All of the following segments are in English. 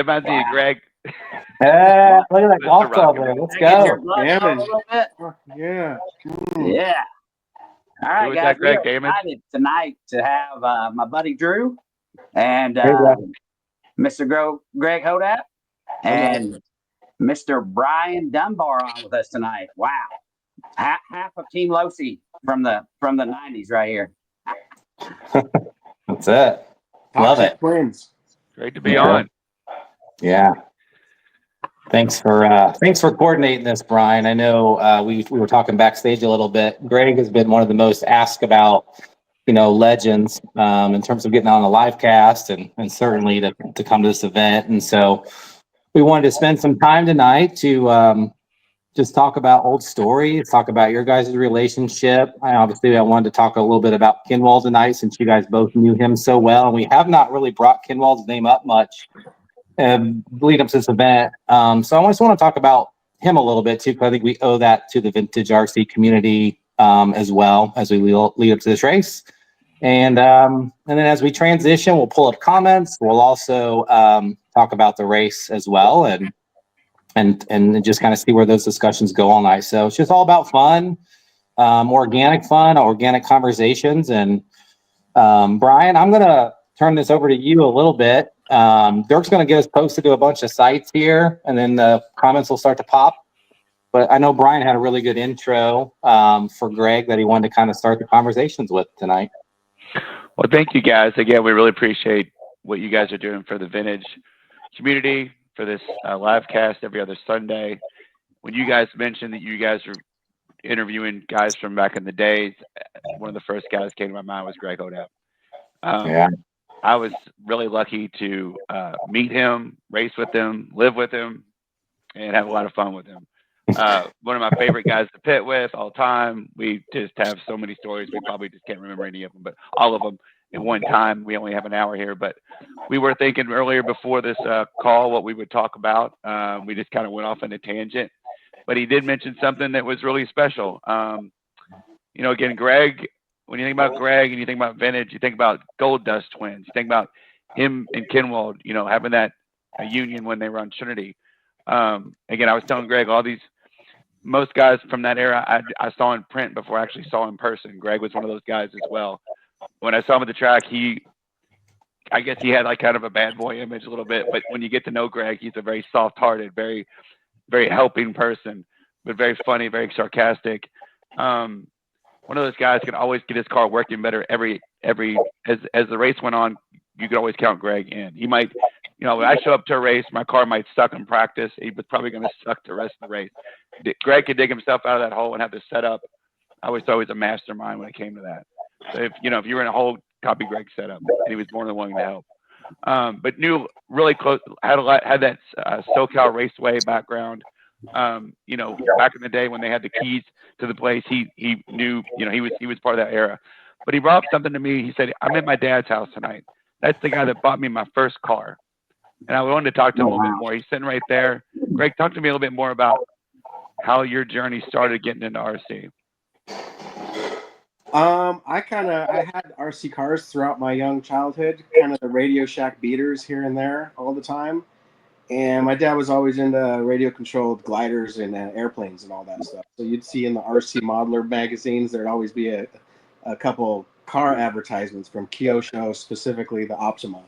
Reminds me of Greg. Look at that golf club there. Let's go. Yeah. Yeah. All right, Who was guys. that, Greg? We're Damon? excited tonight to have my buddy Drew and Mr. Greg Hodapp and Mr. Brian Dunbar on with us tonight. Wow. Half of Team Losi from the 90s right here. That's it. Love it. Twins. Great to be on. Yeah. Thanks for coordinating this, Brian. I know we were talking backstage a little bit. Greg has been one of the most asked about, legends in terms of getting on the live cast and certainly to come to this event. And so we wanted to spend some time tonight to just talk about old stories, talk about your guys' relationship. I wanted to talk a little bit about Kinwald tonight since you guys both knew him so well. And we have not really brought Kinwald's name up much lead up to this event. So I just want to talk about him a little bit too, because I think we owe that to the vintage RC community as well as we lead up to this race. And then as we transition, we'll pull up comments. We'll also talk about the race as well and just kind of see where those discussions go all night. So it's just all about fun, organic conversations. And Brian, I'm going to turn this over to you a little bit. Dirk's going to get us posted to a bunch of sites here, and then the comments will start to pop. But I know Brian had a really good intro for Greg that he wanted to kind of start the conversations with tonight. Well, thank you guys. Again, we really appreciate what you guys are doing for the vintage community, for this live cast every other Sunday. When you guys mentioned that you guys are interviewing guys from back in the days, one of the first guys came to my mind was Greg Hodapp. I was really lucky to meet him, race with him, live with him, and have a lot of fun with him. One of my favorite guys to pit with all the time. We just have so many stories. We probably just can't remember any of them, but all of them at one time. We only have an hour here, but we were thinking earlier before this call what we would talk about. We just kind of went off on a tangent, but he did mention something that was really special. Again, Greg, when you think about Greg and you think about vintage, you think about Gold Dust Twins. You think about him and Kinwald, having that union when they were on Trinity. Again, I was telling Greg, most guys from that era, I saw in print before I actually saw in person. Greg was one of those guys as well. When I saw him at the track, I guess he had like kind of a bad boy image a little bit, but when you get to know Greg, he's a very soft-hearted, very, very helping person, but very funny, very sarcastic. One of those guys can always get his car working better every as the race went on. You could always count Greg in. He might, when I show up to a race, my car might suck in practice. He was probably going to suck the rest of the race. Greg could dig himself out of that hole and have the setup. I was always a mastermind when it came to that. So if you were in a hole, copy Greg's setup, and he was more than willing to help. But knew really close, had that SoCal Raceway background. Back in the day when they had the keys to the place, he knew, he was part of that era. But he brought up something to me. He said, "I'm at my dad's house tonight. That's the guy that bought me my first car." And I wanted to talk to him a little bit more. He's sitting right there. Greg, talk to me a little bit more about how your journey started getting into RC. I had RC cars throughout my young childhood, kind of the Radio Shack beaters here and there all the time. And my dad was always into radio-controlled gliders and airplanes and all that stuff. So you'd see in the RC Modeler magazines, there'd always be a couple car advertisements from Kyosho, specifically the Optima.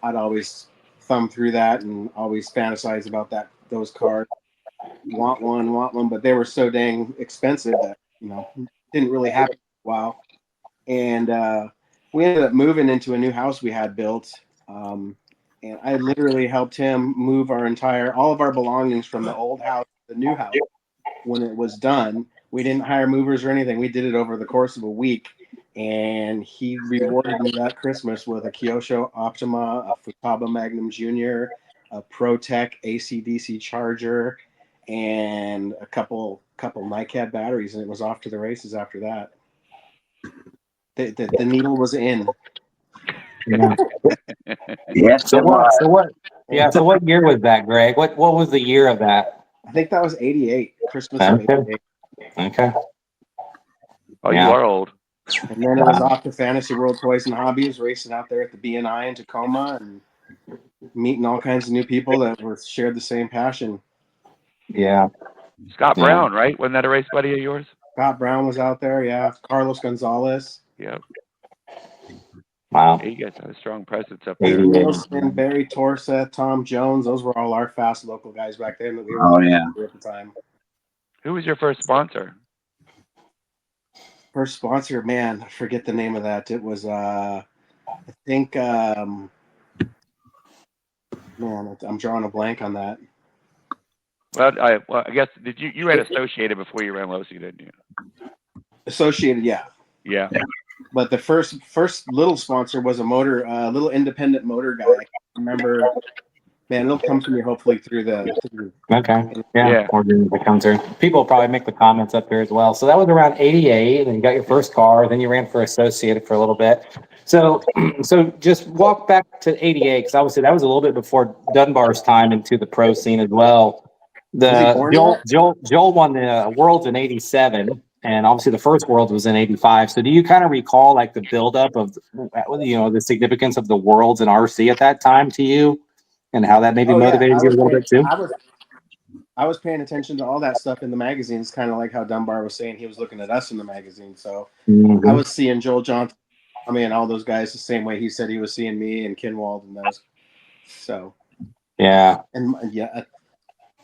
I'd always thumb through that and always fantasize about those cars. Want one, but they were so dang expensive that, didn't really happen for a while. And we ended up moving into a new house we had built. And I literally helped him move all of our belongings from the old house to the new house. When it was done, we didn't hire movers or anything. We did it over the course of a week. And he rewarded me that Christmas with a Kyosho Optima, a Futaba Magnum Jr., a ProTech AC/DC charger, and a couple NiCad batteries, and it was off to the races after that. The needle was in. Yeah. Yes. So what year was that, Greg? What was the year of that? I think that was 88, Christmas of Okay. 88. Okay. Oh, Yeah. you are old. And then it was off to Fantasy World Toys and Hobbies, racing out there at the BNI in Tacoma and meeting all kinds of new people that shared the same passion. Yeah. Scott Yeah. Brown, right? Wasn't that a race buddy of yours? Scott Brown was out there, yeah. Carlos Gonzalez. Yep. Wow. Yeah, you guys had a strong presence up Dave there. Wilson, Barry Torsa, Tom Jones, those were all our fast local guys back then that we were at the time. Who was your first sponsor? First sponsor, man, I forget the name of that. It was I think man, I'm drawing a blank on that. Well, I guess you ran Associated before you ran Losi, didn't you? Associated, yeah. Yeah. But the first little sponsor was a little independent motor guy. I can't remember. Man, it'll come to me hopefully through Okay. Yeah. Or it comes through. People will probably make the comments up here as well. So that was around 88, and you got your first car, then you ran for Associated for a little bit. So just walk back to 88, because obviously that was a little bit before Dunbar's time into the pro scene as well. Joel won the Worlds in 87, and obviously the first Worlds was in 85. So do you kind of recall like the buildup of the significance of the Worlds in RC at that time to you, and how that maybe motivated you a little bit too? I was paying attention to all that stuff in the magazines, kind of like how Dunbar was saying he was looking at us in the magazine. So I was seeing Joel Johnson, all those guys the same way he said he was seeing me and Kinwald and those. So yeah, and yeah.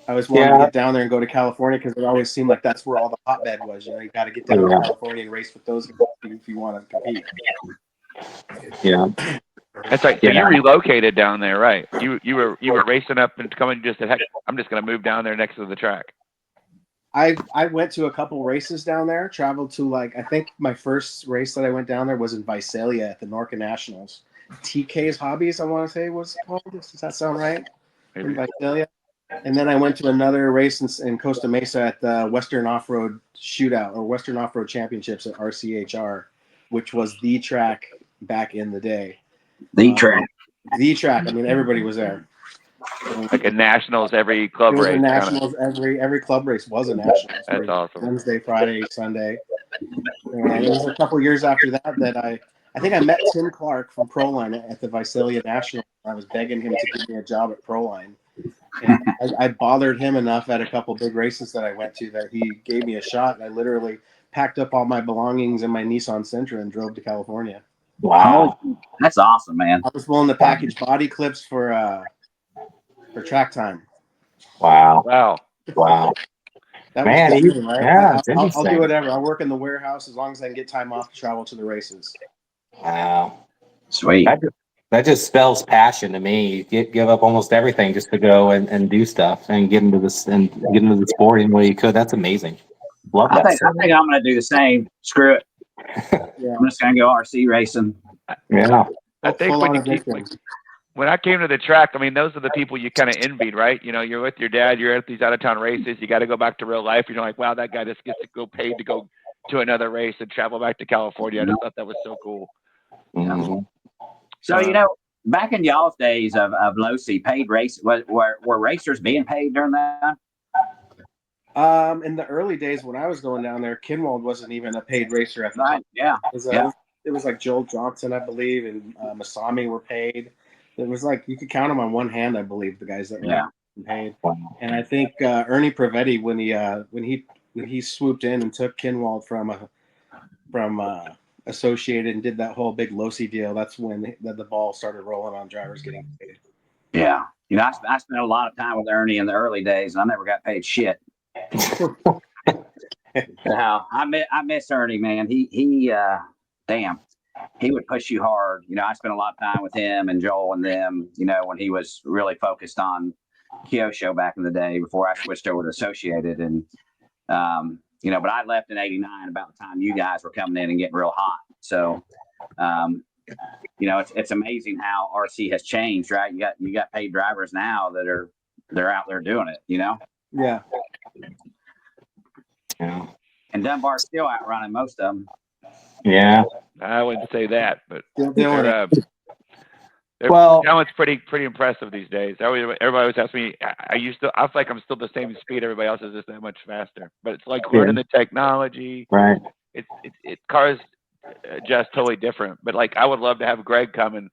I was wanting to get down there and go to California because it always seemed like that's where all the hotbed was. You got to get down to California and race with those guys if you want to compete. Yeah, that's right. So you relocated down there, right? You were racing up and coming. Just said, heck, I'm just going to move down there next to the track. I went to a couple races down there. Traveled to I think my first race that I went down there was in Visalia at the Norca Nationals. TK's Hobbies, I want to say was called. Does that sound right? Maybe. In Visalia. And then I went to another race in Costa Mesa at the Western Off-Road Shootout or Western Off-Road Championships at RCHR, which was the track back in the day. The track. Everybody was there. Like a nationals, every club race. It was a nationals. Every club race was a nationals. That's awesome. Wednesday, Friday, Sunday. And it was a couple years after that I think I met Tim Clark from Proline at the Visalia National. I was begging him to give me a job at Proline. And I bothered him enough at a couple big races that I went to that he gave me a shot. And I literally packed up all my belongings in my Nissan Sentra and drove to California. Wow, that's awesome, man. I was willing to package body clips for track time. Wow. That Man, was cool, right? yeah, I'll do whatever. I'll work in the warehouse as long as I can get time off to travel to the races. Wow, sweet. That just spells passion to me. You give up almost everything just to go and do stuff and get into the sport any way you could. That's amazing. Love that. I think I'm going to do the same. Screw it. Yeah. I'm just going to go RC racing. Yeah. I think when I came to the track, those are the people you kind of envied, right? You're with your dad, you're at these out of town races, you got to go back to real life. You're like, wow, that guy just gets to go paid to go to another race and travel back to California. I just thought that was so cool. Mm-hmm. So, back in y'all's days of Losi, paid race, were racers being paid during that? In the early days when I was going down there, Kinwald wasn't even a paid racer at the time. Yeah. It was like Joel Johnson, I believe, and Masami were paid. It was like you could count them on one hand, I believe, the guys that were. Yeah. paid. Wow. And I think Ernie Prevetti, when he swooped in and took Kinwald from Associated and did that whole big Losi deal, that's when the ball started rolling on drivers getting paid. Yeah. I spent a lot of time with Ernie in the early days, and I never got paid shit. No, I miss Ernie, man. He damn, he would push you hard. I spent a lot of time with him and Joel and them, when he was really focused on Kyosho back in the day before I switched over to Associated. And, but I left in '89 about the time you guys were coming in and getting real hot. So, it's amazing how RC has changed, right? You got paid drivers now they're out there doing it, Yeah. Yeah. And Dunbar's still outrunning most of them. Yeah. I wouldn't say that, but Still doing it. their Well- talent's pretty impressive these days. Everybody always asks me. I feel like I'm still the same speed. Everybody else is just that much faster. But it's like learning the technology. Right. It cars adjust totally different. But like I would love to have Greg come and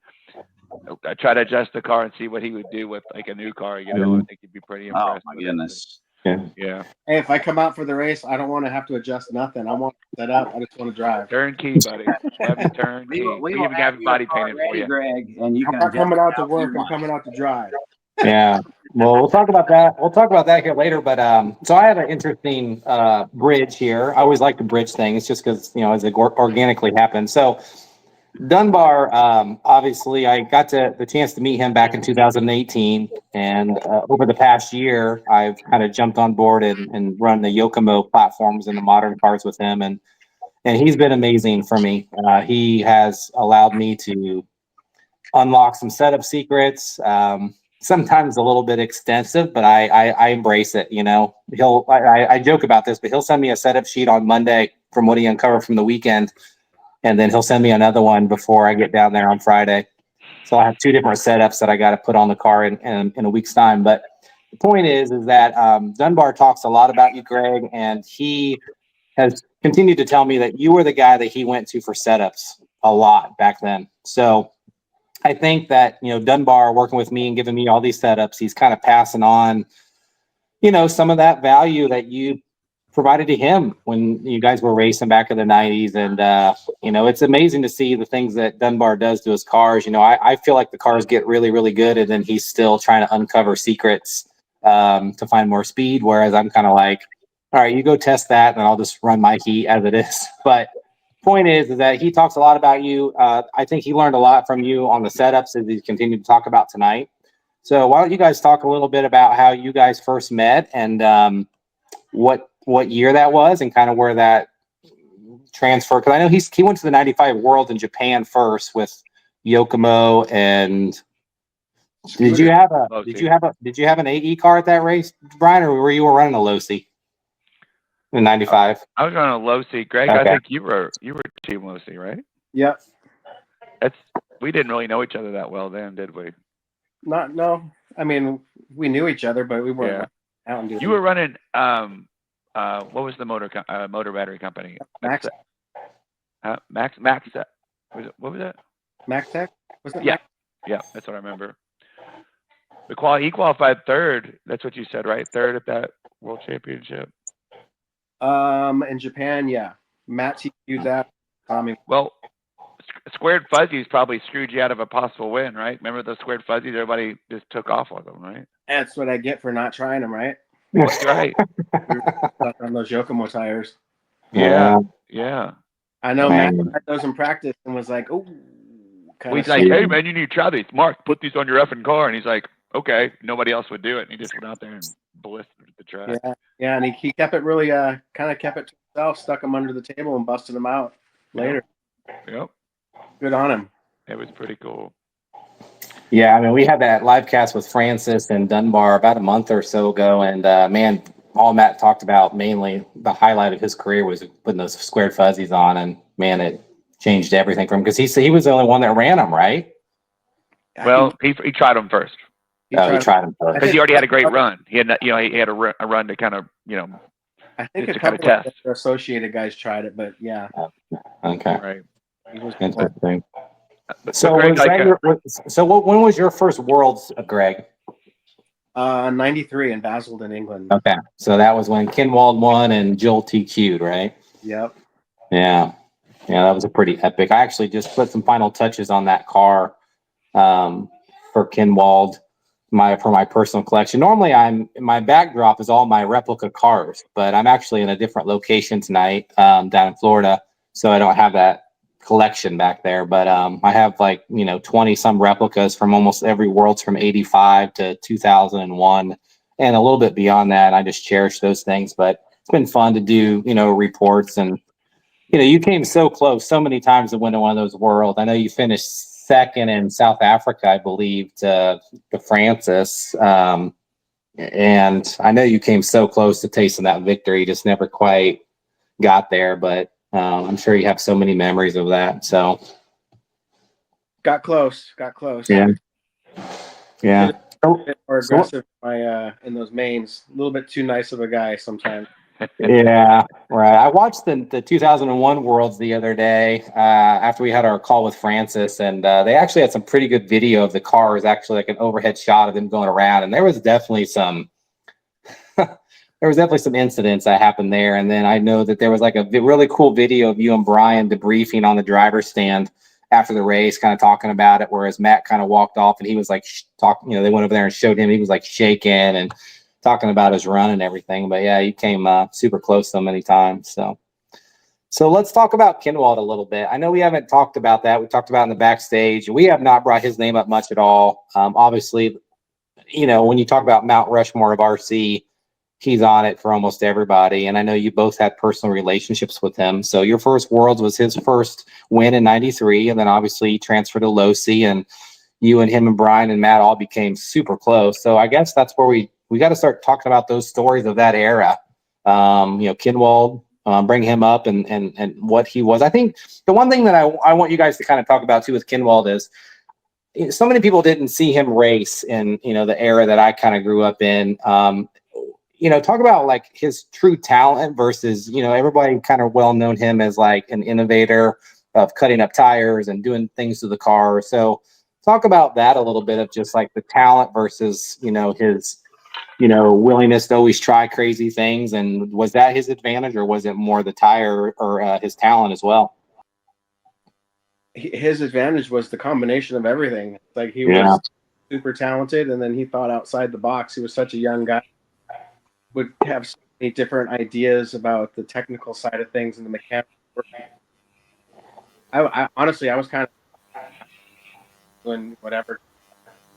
try to adjust the car and see what he would do with like a new car. I think he'd be pretty impressed. Oh my goodness. Yeah. Hey, if I come out for the race, I don't want to have to adjust nothing. I want to set up. I just want to drive. Turnkey, buddy. Love you, turnkey. We will even have you body a car painted for ready, you. Greg, and you I'm can not adjust coming out to however work. you I'm want. coming out to drive. Yeah. Well, we'll talk about that. We'll talk about that here later. But so I have an interesting bridge here. I always like to bridge things just because as it organically happens. So Dunbar, obviously, I got the chance to meet him back in 2018, and over the past year, I've kind of jumped on board and run the Yokomo platforms and the modern cars with him, and he's been amazing for me. He has allowed me to unlock some setup secrets. Sometimes a little bit extensive, but I embrace it. I joke about this, but he'll send me a setup sheet on Monday from what he uncovered from the weekend. And then he'll send me another one before I get down there on Friday. So I have two different setups that I got to put on the car in a week's time. But the point is that Dunbar talks a lot about you, Greg, and he has continued to tell me that you were the guy that he went to for setups a lot back then. So I think that, Dunbar working with me and giving me all these setups, he's kind of passing on, some of that value that you provided to him when you guys were racing back in the 90s. And, it's amazing to see the things that Dunbar does to his cars. I feel like the cars get really, really good, and then he's still trying to uncover secrets to find more speed. Whereas I'm kind of like, all right, you go test that and I'll just run my heat as it is. But point is that he talks a lot about you. I think he learned a lot from you on the setups as he continued to talk about tonight. So why don't you guys talk a little bit about how you guys first met and what year that was and kind of where that transfer, because I know he went to the 95 World in Japan first with Yokomo. And did you have an AE car at that race, Brian, or were you running a Losi in 95? I was running a Losi. Greg, Okay. I think you were Team Losi, right? Yep. We didn't really know each other that well then, did we? No. I mean, we knew each other, but we weren't out and doing. You were running what was the motor battery company? Max. Max. What was that? Max Tech? Was it? Yeah. Yeah, that's what I remember. He qualified third. That's what you said, right? Third at that World Championship. In Japan, yeah. Matt used that. Well, Squared Fuzzies probably screwed you out of a possible win, right? Remember those Squared Fuzzies? Everybody just took off with them, right? That's what I get for not trying them, right? That's right. We were stuck on those Yokomo tires. Yeah. I know Matt had those in practice and was like, "Oh." He's like, "Hey man, you need to try these. Mark, put these on your effing car." And he's like, "Okay." Nobody else would do it, and he just went out there and blistered the track. Yeah, and he kept it really kind of kept it to himself, stuck them under the table, and busted them out later. Yep. Good on him. It was pretty cool. Yeah, I mean, we had that live cast with Francis and Dunbar about a month or so ago, and man, all Matt talked about mainly the highlight of his career was putting those Squared Fuzzies on, and man, it changed everything for him because he was the only one that ran them, right? Well, he tried them first. He tried them first because he already had a great run. He had a run to kind of I think just a to kind of couple of test. Associated guys tried it, but yeah. Okay. Right. Interesting. But So, Greg, when was your first Worlds, Greg? 93 in Basildon, England. Okay, so that was when Kinwald won and Joel TQ'd, right? Yep. Yeah, that was a pretty epic. I actually just put some final touches on that car for Kinwald, for my personal collection. Normally, my backdrop is all my replica cars, but I'm actually in a different location tonight down in Florida, so I don't have that collection back there. But I have 20 some replicas from almost every Worlds from '85 to 2001, and a little bit beyond that. I just cherish those things, but it's been fun to do reports. And you came so close so many times to winning one of those Worlds. I know you finished second in South Africa, I believe, to Francis. And I know you came so close to tasting that victory, just never quite got there. But I'm sure you have so many memories of that. So got close. Yeah. A bit more aggressive in those mains. A little bit too nice of a guy sometimes. Yeah, right. I watched the 2001 Worlds the other day after we had our call with Francis, and they actually had some pretty good video of the cars, actually like an overhead shot of them going around, and there was definitely some incidents that happened there. And then I know that there was like a really cool video of you and Brian debriefing on the driver's stand after the race, kind of talking about it, whereas Matt kind of walked off and he was like talking, they went over there and showed him, he was like shaking and talking about his run and everything. But yeah, you came super close so many times. So let's talk about Kinwald a little bit. I know we haven't talked about that. We talked about in the backstage. We have not brought his name up much at all. Obviously, when you talk about Mount Rushmore of RC, he's on it for almost everybody. And I know you both had personal relationships with him. So your first Worlds was his first win in '93. And then obviously he transferred to Losi, and you and him and Brian and Matt all became super close. So I guess that's where we got to start talking about those stories of that era. Kinwald, bring him up and what he was. I think the one thing that I want you guys to kind of talk about too with Kinwald is so many people didn't see him race in, the era that I kind of grew up in. Talk about like his true talent versus, everybody kind of well known him as like an innovator of cutting up tires and doing things to the car. So talk about that a little bit of just like the talent versus, his, willingness to always try crazy things. And was that his advantage, or was it more the tire or his talent as well? His advantage was the combination of everything. Like he was super talented, and then he thought outside the box. He was such a young guy, would have so many different ideas about the technical side of things and the mechanical work. I honestly, I was kind of doing whatever,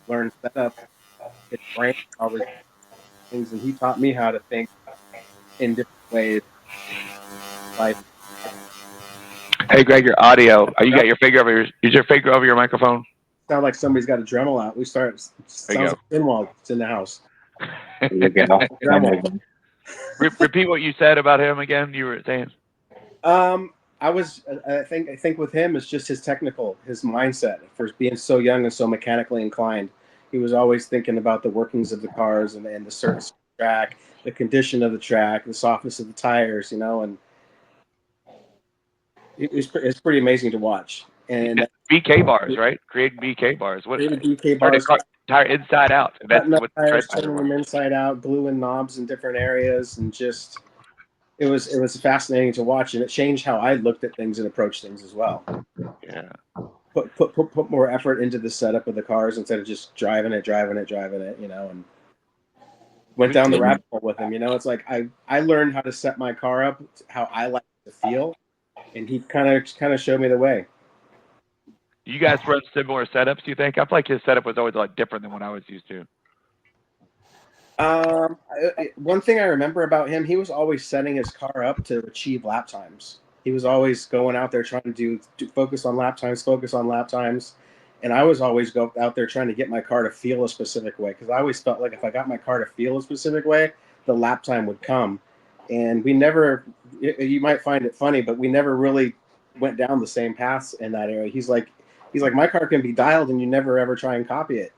learn setup, his brain, always things, and he taught me how to think in different ways. Like, hey Greg, your audio. You got your finger over use your finger over your microphone. Sound like somebody's got a Dremel out. Sounds like Kinwald. It's in the house. Repeat what you said about him again. You were saying. I think with him, it's just his mindset for being so young and so mechanically inclined. He was always thinking about the workings of the cars and the surface of the track, the condition of the track, the softness of the tires, and it's pretty amazing to watch. And BK bars, right? Create BK bars. What? BK bars. Tire inside out. That's what tires, turning them inside out, gluing knobs in different areas, and just it was fascinating to watch, and it changed how I looked at things and approached things as well. Yeah. Put more effort into the setup of the cars instead of just driving it, and went down the rabbit hole with him. It's like I learned how to set my car up how I like it to feel, and he kind of showed me the way. You guys run similar setups, do you think? I feel like his setup was always a lot different than what I was used to. One thing I remember about him, he was always setting his car up to achieve lap times. He was always going out there trying to focus on lap times. And I was always out there trying to get my car to feel a specific way, because I always felt like if I got my car to feel a specific way, the lap time would come. And we never, you might find it funny, but we never really went down the same paths in that area. He's like, my car can be dialed and you never ever try and copy it.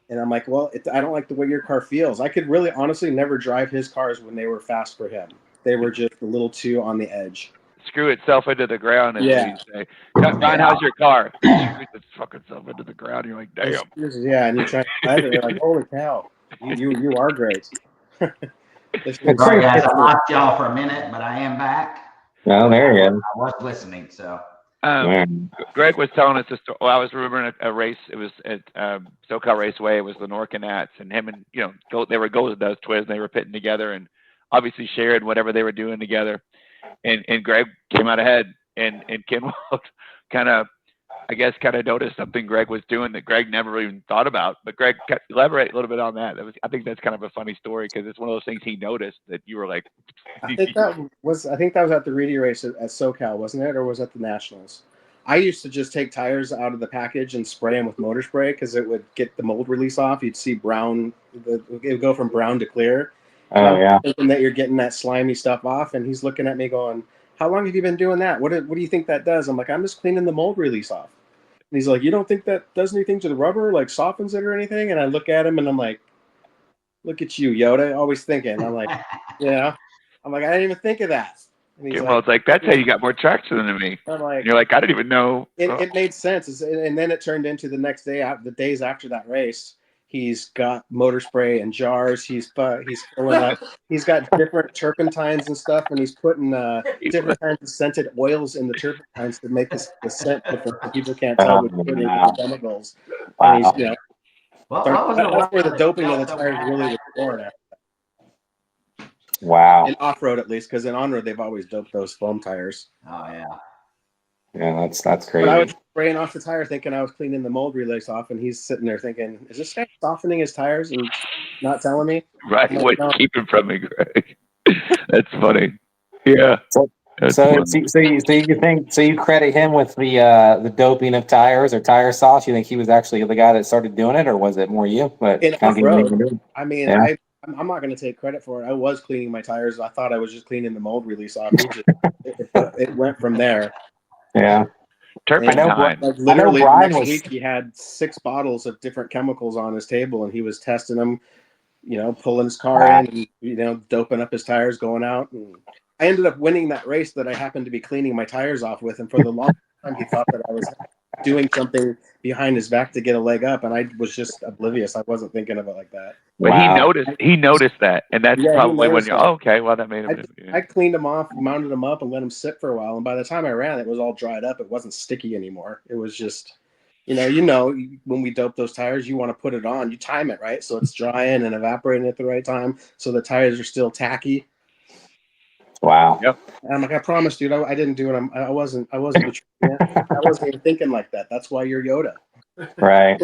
And I'm like, well, I don't like the way your car feels. I could really honestly never drive his cars when they were fast for him. They were just a little too on the edge. Screw itself into the ground, as we say. Ryan, how's your car? Screw the fucking self into the ground. You're like, damn. Yeah, and you try to drive it, you're like, holy cow. You are great. This is- Sorry, guys, I lost y'all for a minute, but I am back. Oh, there you I was listening, so. go. Greg was telling us a story. Well, I was remembering a race. It was at SoCal Raceway. It was the Norca Nats, and him and they were Gold Dust twins. And they were pitting together, and obviously shared whatever they were doing together. And Greg came out ahead, and Kenwald kind of noticed something Greg was doing that Greg never even thought about. But Greg, elaborate a little bit on that. I think that's kind of a funny story because it's one of those things he noticed that you were like. I think that was at the Reedy race at SoCal, wasn't it, or was it the Nationals? I used to just take tires out of the package and spray them with motor spray because it would get the mold release off. You'd see brown, it would go from brown to clear. Oh, yeah. Thinking that you're getting that slimy stuff off, and he's looking at me going, "How long have you been doing that? What do you think that does?" I'm like, "I'm just cleaning the mold release off." And he's like, "You don't think that does anything to the rubber, like softens it or anything?" And I look at him and I'm like, "Look at you, Yoda, always thinking." I'm like, "Yeah." I'm like, "I didn't even think of that." And he's Well, it's like, that's how you got more traction than me. I'm like, and you're like, I didn't even know. It made sense. And then it turned into the next day, the days after that race, he's got motor spray and jars. He's filling up. He's got different turpentines and stuff, and he's putting different kinds of scented oils in the turpentines to make the scent different. So people can't tell which putting the chemicals. Wow. And he's, Well, that's where the doping of the tires really was born at. Wow. In off-road, at least, because in on-road they've always doped those foam tires. Oh yeah. Yeah, that's crazy. But I was spraying off the tire thinking I was cleaning the mold release off, and he's sitting there thinking, "Is this guy softening his tires and not telling me?" Right. Like, What no. keep him from me, Greg? That's funny. Yeah. So you credit him with the doping of tires or tire sauce? You think he was actually the guy that started doing it, or was it more you? But In off-road, I mean, yeah. I'm not going to take credit for it. I was cleaning my tires. I thought I was just cleaning the mold release off. It went from there. Yeah. Turpentine. Like literally, the Brian next week he had 6 bottles of different chemicals on his table, and he was testing them. Pulling his car in and, doping up his tires going out. And I ended up winning that race that I happened to be cleaning my tires off with. And for the long time, he thought that I was doing something behind his back to get a leg up. And I was just oblivious. I wasn't thinking of it like that. But he noticed that. And that's probably when you're, okay, well, that made him. I cleaned him off, mounted him up, and let him sit for a while. And by the time I ran, it was all dried up. It wasn't sticky anymore. It was just... when we dope those tires, you want to put it on, you time it right so it's drying and evaporating at the right time, so the tires are still tacky. Wow. Yep. And I'm like, I promise, dude, I didn't do it. I wasn't I wasn't even thinking like that. That's why you're Yoda. Right.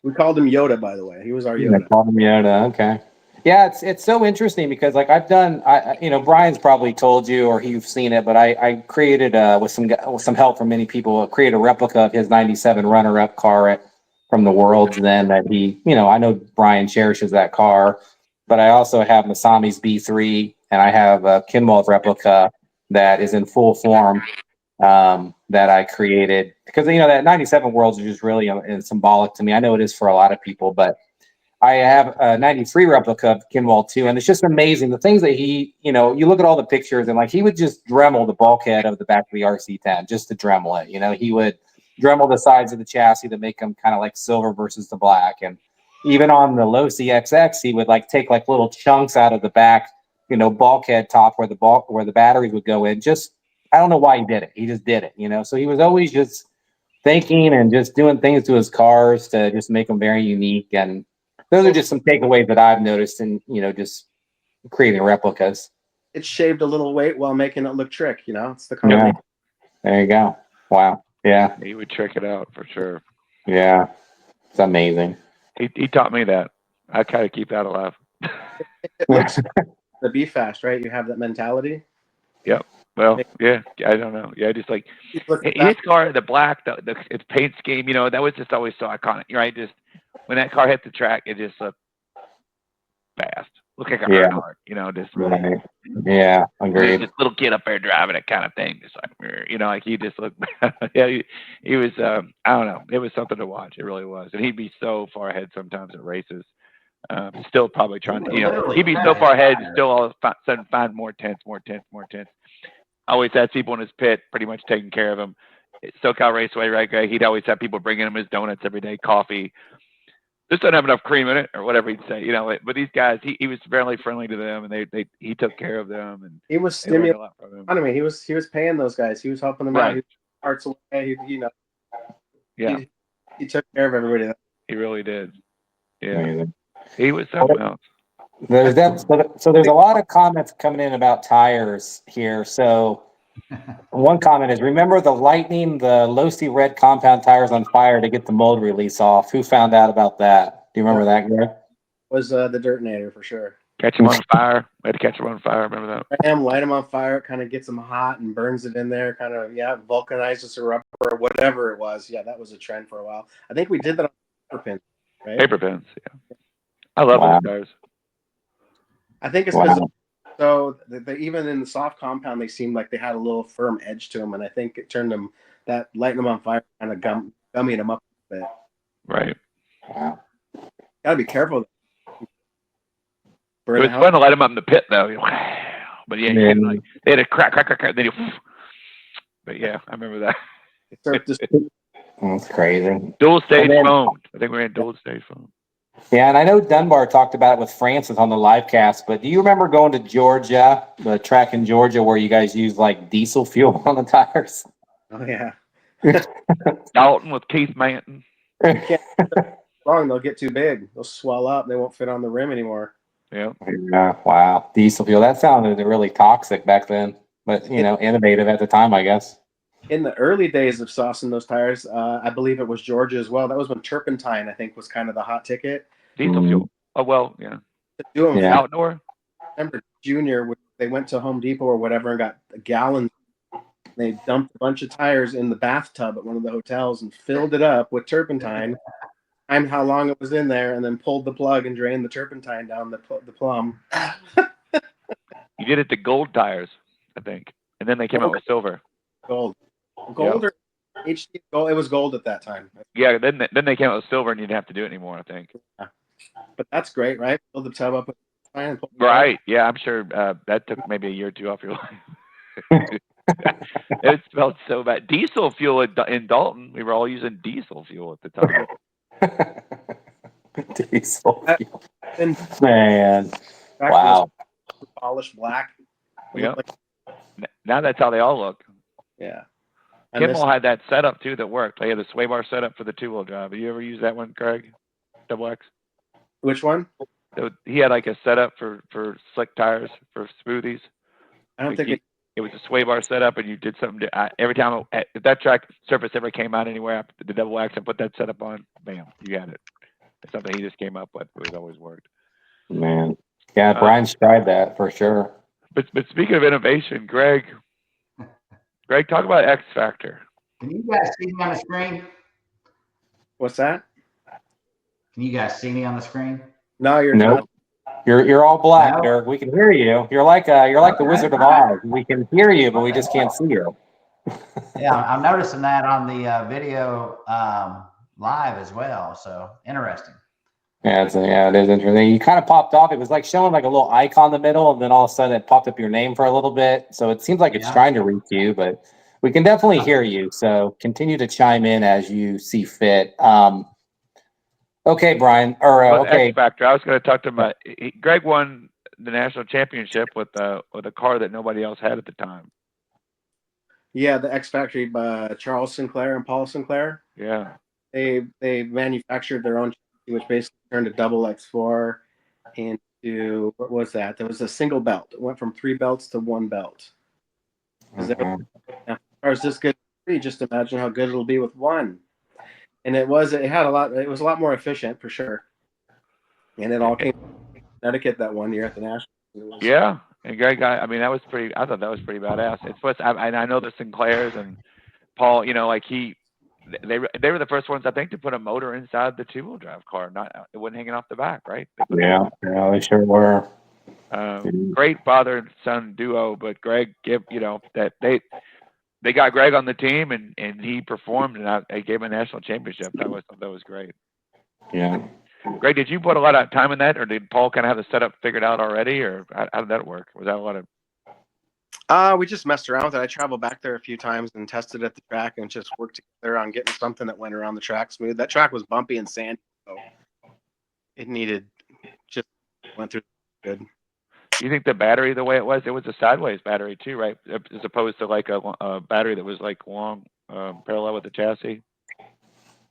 We called him Yoda, by the way. He was our Yoda. Yeah, called him Yoda. Okay. Yeah, it's so interesting because like I've done, Brian's probably told you or you've seen it, but I created with some help from many people, created a replica of his '97 runner-up car from the Worlds. Then that he, I know Brian cherishes that car, but I also have Masami's B3 and I have a Kinwald replica that is in full form that I created because that '97 Worlds is just really symbolic to me. I know it is for a lot of people, but I have a '93 replica of Kinwald too, and it's just amazing the things that he, you look at all the pictures and like he would just Dremel the bulkhead of the back of the RC10 just to Dremel it. He would Dremel the sides of the chassis to make them kind of like silver versus the black, and even on the Losi XX, he would like take like little chunks out of the back, bulkhead top where the batteries would go in. Just I don't know why he did it. He just did it, So he was always just thinking and just doing things to his cars to just make them very unique. And those are just some takeaways that I've noticed in, just creating replicas. It shaved a little weight while making it look trick, It's the car. Yeah. There you go. Wow. Yeah. He would trick it out for sure. Yeah. It's amazing. He taught me that. I kind of keep that alive. It looks the be fast, right? You have that mentality. Yep. Well, yeah, I don't know. Yeah, just like his car, the black, its paint scheme, that was just always so iconic, right? Just when that car hit the track, it just looked fast. Looked like a Earnhardt, just right. Yeah, agreed. Just little kid up there driving it kind of thing, just like like he just looked. Yeah, he was. I don't know. It was something to watch. It really was, and he'd be so far ahead sometimes at races. Still probably trying to, he'd be so far ahead, still all of a sudden find more tents. Always had people in his pit pretty much taking care of him. SoCal Raceway, right, Greg? He'd always have people bringing him his donuts every day, coffee. this doesn't have enough cream in it, or whatever he'd say, But these guys, he was very friendly to them, and he took care of them, and He was they learned a stimulating lot from him. economy. He was paying those guys. He was helping them out. Right. He parts away. Yeah, He took care of everybody. he really did. Yeah, Amazing. he was something else. So there's a lot of comments coming in about tires here. So one comment is, remember the lighting the Losi red compound tires on fire to get the mold release off? Who found out about that? Do you remember that, Greg? Was the Dirtinator for sure. Catch him on fire. We had to catch him on fire. Remember that? Light him on fire. It kind of gets them hot and burns it in there. Kind of vulcanizes the rubber or whatever it was. Yeah, that was a trend for a while. I think we did that on paper pins, right? Paper pins. Yeah, I love those tires. I think it's because so even in the soft compound they seemed like they had a little firm edge to them, and I think it turned them lighting them on fire kind of gumming them up a bit. Right. Wow. Gotta be careful. It was fun to light them up in the pit, though. But yeah, they had a crack. Then but yeah, I remember that. That's crazy. Dual stage foam. I think we ran dual stage foam. Yeah, and I know Dunbar talked about it with Francis on the live cast, but do you remember going to Georgia, the track in Georgia, where you guys used like diesel fuel on the tires? Oh yeah. Dalton with Keith Manton. Long, they'll get too big. They'll swell up. They won't fit on the rim anymore. Yeah. Wow. Diesel fuel. That sounded really toxic back then, but innovative at the time, I guess. In the early days of saucing those tires, I believe it was Georgia as well. That was when turpentine, I think, was kind of the hot ticket. Diesel fuel. Oh well, yeah. Do them outdoor. I remember Junior, they went to Home Depot or whatever and got a gallon. They dumped a bunch of tires in the bathtub at one of the hotels and filled it up with turpentine. Timed how long it was in there, and then pulled the plug and drained the turpentine down the plumb. You did it to gold tires, I think, and then they came out with silver. Gold or HD gold. It was gold at that time. Yeah, then they came out with silver, and you didn't have to do it anymore, I think. Yeah. But that's great, right? Fill the tub up with and pull right. Yeah, I'm sure that took maybe a year or two off your life. It smelled so bad. Diesel fuel in Dalton, we were all using diesel fuel at the time. Diesel fuel. And man, wow. Polished black. Yeah. Now that's how they all look. Yeah. Kimmel had that setup too that worked. They had the sway bar setup for the 2-wheel drive. Have you ever used that one, Greg? Double X. Which one? He had like a setup for slick tires for smoothies. I don't think it was a sway bar setup, and you did something every time if that track surface ever came out anywhere after the Double X and put that setup on, bam, you had it. It's something he just came up with. It always worked. Man, yeah, Brian's tried that for sure. But speaking of innovation, Greg, talk about X Factor. Can you guys see me on the screen? What's that? Can you guys see me on the screen? No, you're not. You're all black, Dirk. We can hear you. You're like the Wizard of Oz. We can hear you, but we just can't see you. Yeah, I'm noticing that on the video live as well. So interesting. Yeah, it is interesting. You kind of popped off. It was like showing like a little icon in the middle, and then all of a sudden it popped up your name for a little bit. So it seems like it's trying to reach you, but we can definitely hear you. So continue to chime in as you see fit. Okay, Brian. Okay. X Factor. I was going to talk to him. Greg won the national championship with a car that nobody else had at the time. Yeah, the X Factory by Charles Sinclair and Paul Sinclair. Yeah. They manufactured their own, which basically turned a double X4 into, what was that? There was a single belt. It went from 3 belts to 1 belt. As far as this good, just imagine how good it'll be with 1. And it was a lot more efficient for sure. And it all came from Connecticut that one year at the Nationals. Yeah. And Greg, I thought that was pretty badass. I know the Sinclairs and Paul, they were the first ones, I think, to put a motor inside the 2-wheel drive car. It wasn't hanging off the back, right? Yeah, they sure were. Great father and son duo, but Greg, that they got Greg on the team and he performed, and I gave him a national championship. That was great. Yeah. Greg, did you put a lot of time in that, or did Paul kind of have the setup figured out already, or how did that work? Was that a lot of? We just messed around with it. I traveled back there a few times and tested at the track and just worked together on getting something that went around the track smooth. That track was bumpy and sandy, so it needed just went through good. You think the battery, the way it was a sideways battery too, right? As opposed to like a battery that was like long, parallel with the chassis.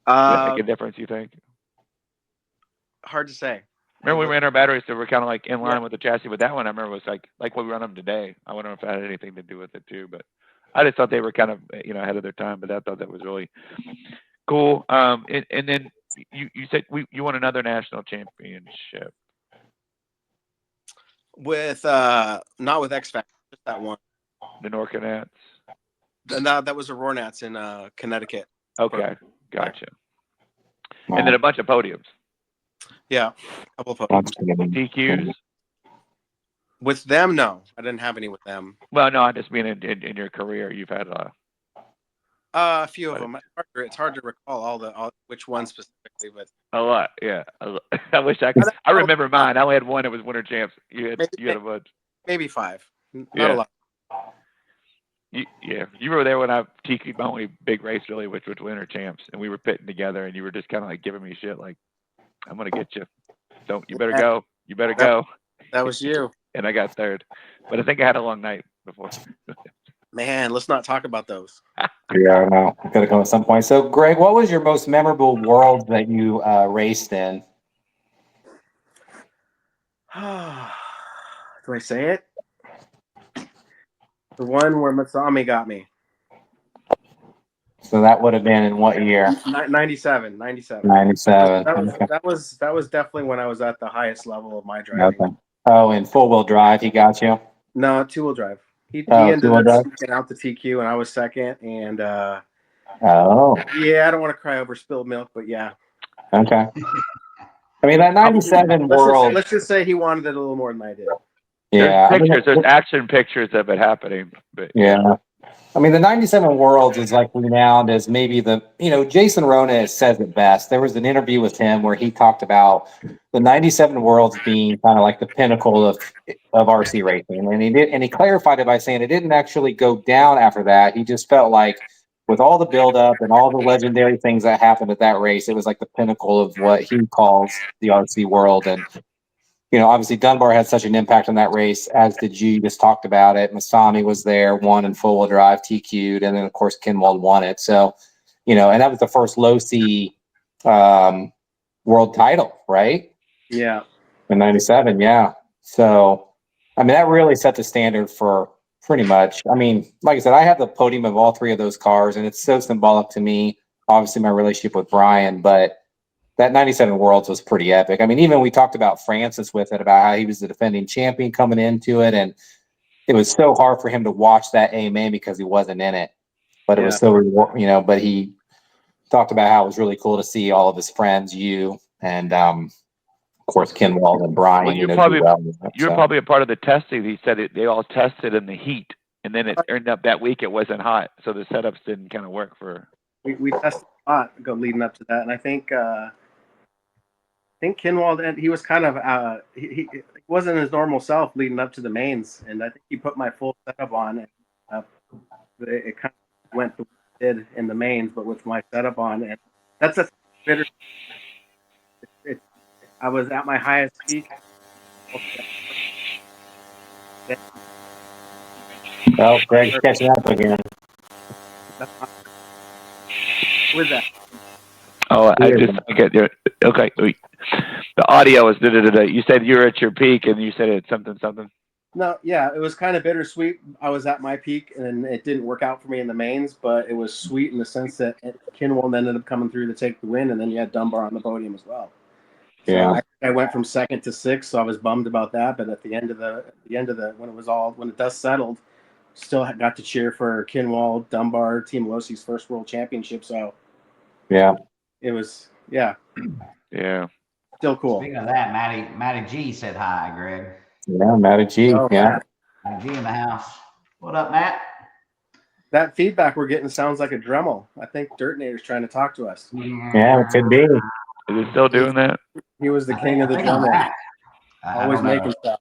Does that make a difference, you think? Hard to say. Remember we ran our batteries that were kind of like in line with the chassis, but that one I remember was like what we run them today. I wonder if that had anything to do with it too, but I just thought they were kind of, ahead of their time, but I thought that was really cool. And then you said you won another national championship. With not with X Factor, just that one. The Norcanats. And that was a Roarnats in Connecticut. Okay, gotcha. Wow. And then a bunch of podiums. Yeah, a couple of podiums. TQs. With them, no, I didn't have any with them. Well, no, I just mean in your career, you've had a few of them. It's hard to recall all which ones specifically, but a lot. Yeah, I wish I could. I remember mine. I only had one that was winter champs. You had a bunch. Maybe 5. Not a lot. You were there when I TQ'd my only big race really, which was winter champs, and we were pitting together, and you were just kind of like giving me shit, like, "I'm gonna get you. You better go. You better go." That was you. And I got third, but I think I had a long night before. Man, let's not talk about those. Yeah, I know. Got to go at some point. So, Greg, what was your most memorable world that you raced in? Do I say it? The one where Masami got me. So that would have been in what year? 97. 97. That was definitely when I was at the highest level of my driving. Okay. Oh, in full-wheel drive, he got you? No, two-wheel drive. He ended up getting out the TQ, and I was second. And yeah, I don't want to cry over spilled milk, but yeah. Okay. I mean, that 97 world. Let's just say he wanted it a little more than I did. Yeah. There's action pictures of it happening. But yeah. I mean, the 97 Worlds is like renowned as maybe Jason Rona says it best. There was an interview with him where he talked about the 97 Worlds being kind of like the pinnacle of RC racing. And he clarified it by saying it didn't actually go down after that. He just felt like with all the buildup and all the legendary things that happened at that race, it was like the pinnacle of what he calls the RC world. And obviously Dunbar had such an impact on that race, as did you. Just talked about it. Masami was there, won in full-wheel drive, TQ'd, and then, of course, Kinwald won it. So, and that was the first Losi world title, right? Yeah. In 97, yeah. So, I mean, that really set the standard for pretty much. I mean, like I said, I have the podium of all 3 of those cars, and it's so symbolic to me, obviously, my relationship with Brian, but that 97 Worlds was pretty epic. I mean, even we talked about Francis with it, about how he was the defending champion coming into it. And it was so hard for him to watch that AMA because he wasn't in it. But it was so, but he talked about how it was really cool to see all of his friends, and of course, Kinwald and Brian. Well, you're probably a part of the testing. He said they all tested in the heat. And then it ended up that week it wasn't hot. So the setups didn't kind of work for. We tested a lot leading up to that. And I think Kinwald, and he was kind of he wasn't his normal self leading up to the mains, and I think he put my full setup on, and it kind of went the way it did in the mains, but with my setup on, and that's a bitter. I was at my highest peak. Well, Greg's catching up again. With that. Oh, I get there. Okay. The audio is You said you were at your peak, and you said it's something. No, yeah, it was kind of bittersweet. I was at my peak, and it didn't work out for me in the mains, but it was sweet in the sense that Kinwald ended up coming through to take the win, and then you had Dunbar on the podium as well. So I went from 2nd to 6th, so I was bummed about that. But at the end of the when the dust settled, still got to cheer for Kinwald, Dunbar, Team Losi's first world championship. So it was still cool. Speaking of that, Matty G said hi, Greg. Yeah, Matty G. Matty G in the house. What up, Matt? That feedback we're getting sounds like a Dremel. I think Dirtnator's trying to talk to us. Yeah, it could be. Is he still doing that? He was the king of the Dremel. Always making stuff.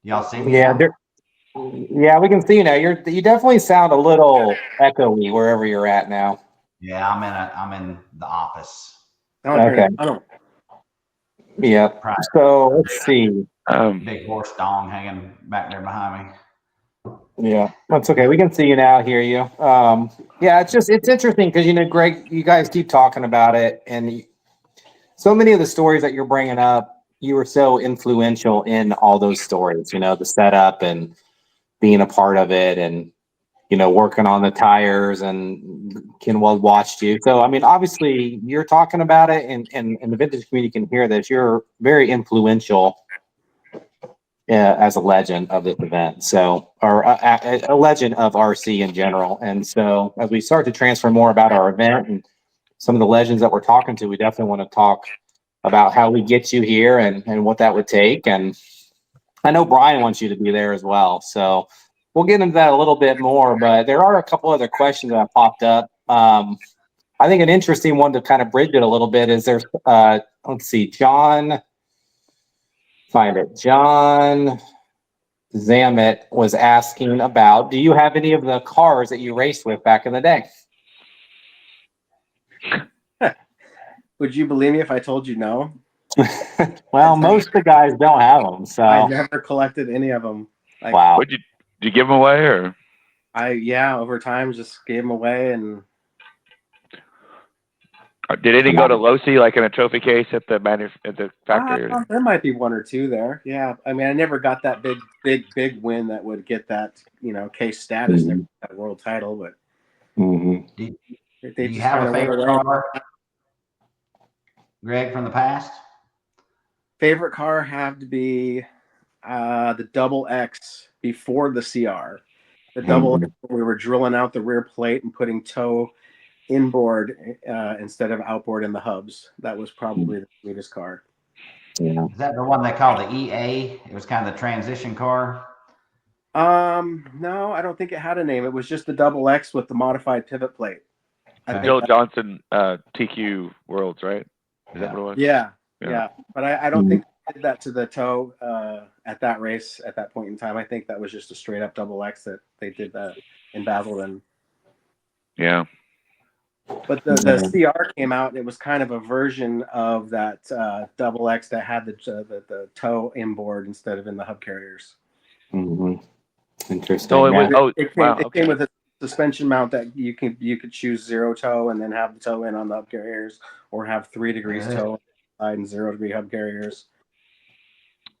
Y'all see me? Yeah, we can see you now. You definitely sound a little echoey wherever you're at now. Yeah, I'm in the office. Okay. Yeah. So let's see. Big horse dong hanging back there behind me. Yeah, that's okay. We can see you now, hear you. Yeah, it's interesting because, Greg, you guys keep talking about it, and so many of the stories that you're bringing up, you were so influential in all those stories, the setup and being a part of it and, working on the tires, and Kenwell watched you. So, I mean, obviously you're talking about it and the vintage community can hear this. You're very influential as a legend of this event. So, or a legend of RC in general. And so as we start to transfer more about our event and some of the legends that we're talking to, we definitely want to talk about how we get you here and what that would take. And I know Brian wants you to be there as well. So we'll get into that a little bit more, but there are a couple other questions that have popped up. I think an interesting one to kind of bridge it a little bit is there's, let's see, John Zamet was asking about, do you have any of the cars that you raced with back in the day? Would you believe me if I told you no? Well, most of the guys don't have them, so. I never collected any of them. Wow. Did you give them away, or? Over time just gave them away. And Did any go to Losi, like in a trophy case at the factory? There might be one or two there. Yeah, I mean, I never got that big win that would get that case status, never that world title. But Do you have a favorite car, Greg, from the past? Favorite car have to be the Double X before the CR. The Double X, we were drilling out the rear plate and putting toe inboard instead of outboard in the hubs. That was probably the sweetest car. Yeah. Is that the one they call the EA? It was kind of the transition car. No, I don't think it had a name. It was just the Double X with the modified pivot plate. Bill Johnson TQ Worlds, right? Is that what it was? Yeah. But I don't think they did that to the toe at that race at that point in time. I think that was just a straight up Double X that they did that in Basildon. Yeah. But the CR came out, and it was kind of a version of that Double X that had the toe inboard instead of in the hub carriers. Interesting. So it came with a suspension mount that you could choose 0 toe and then have the toe in on the hub carriers, or have 3 degrees toe side and 0 degree hub carriers.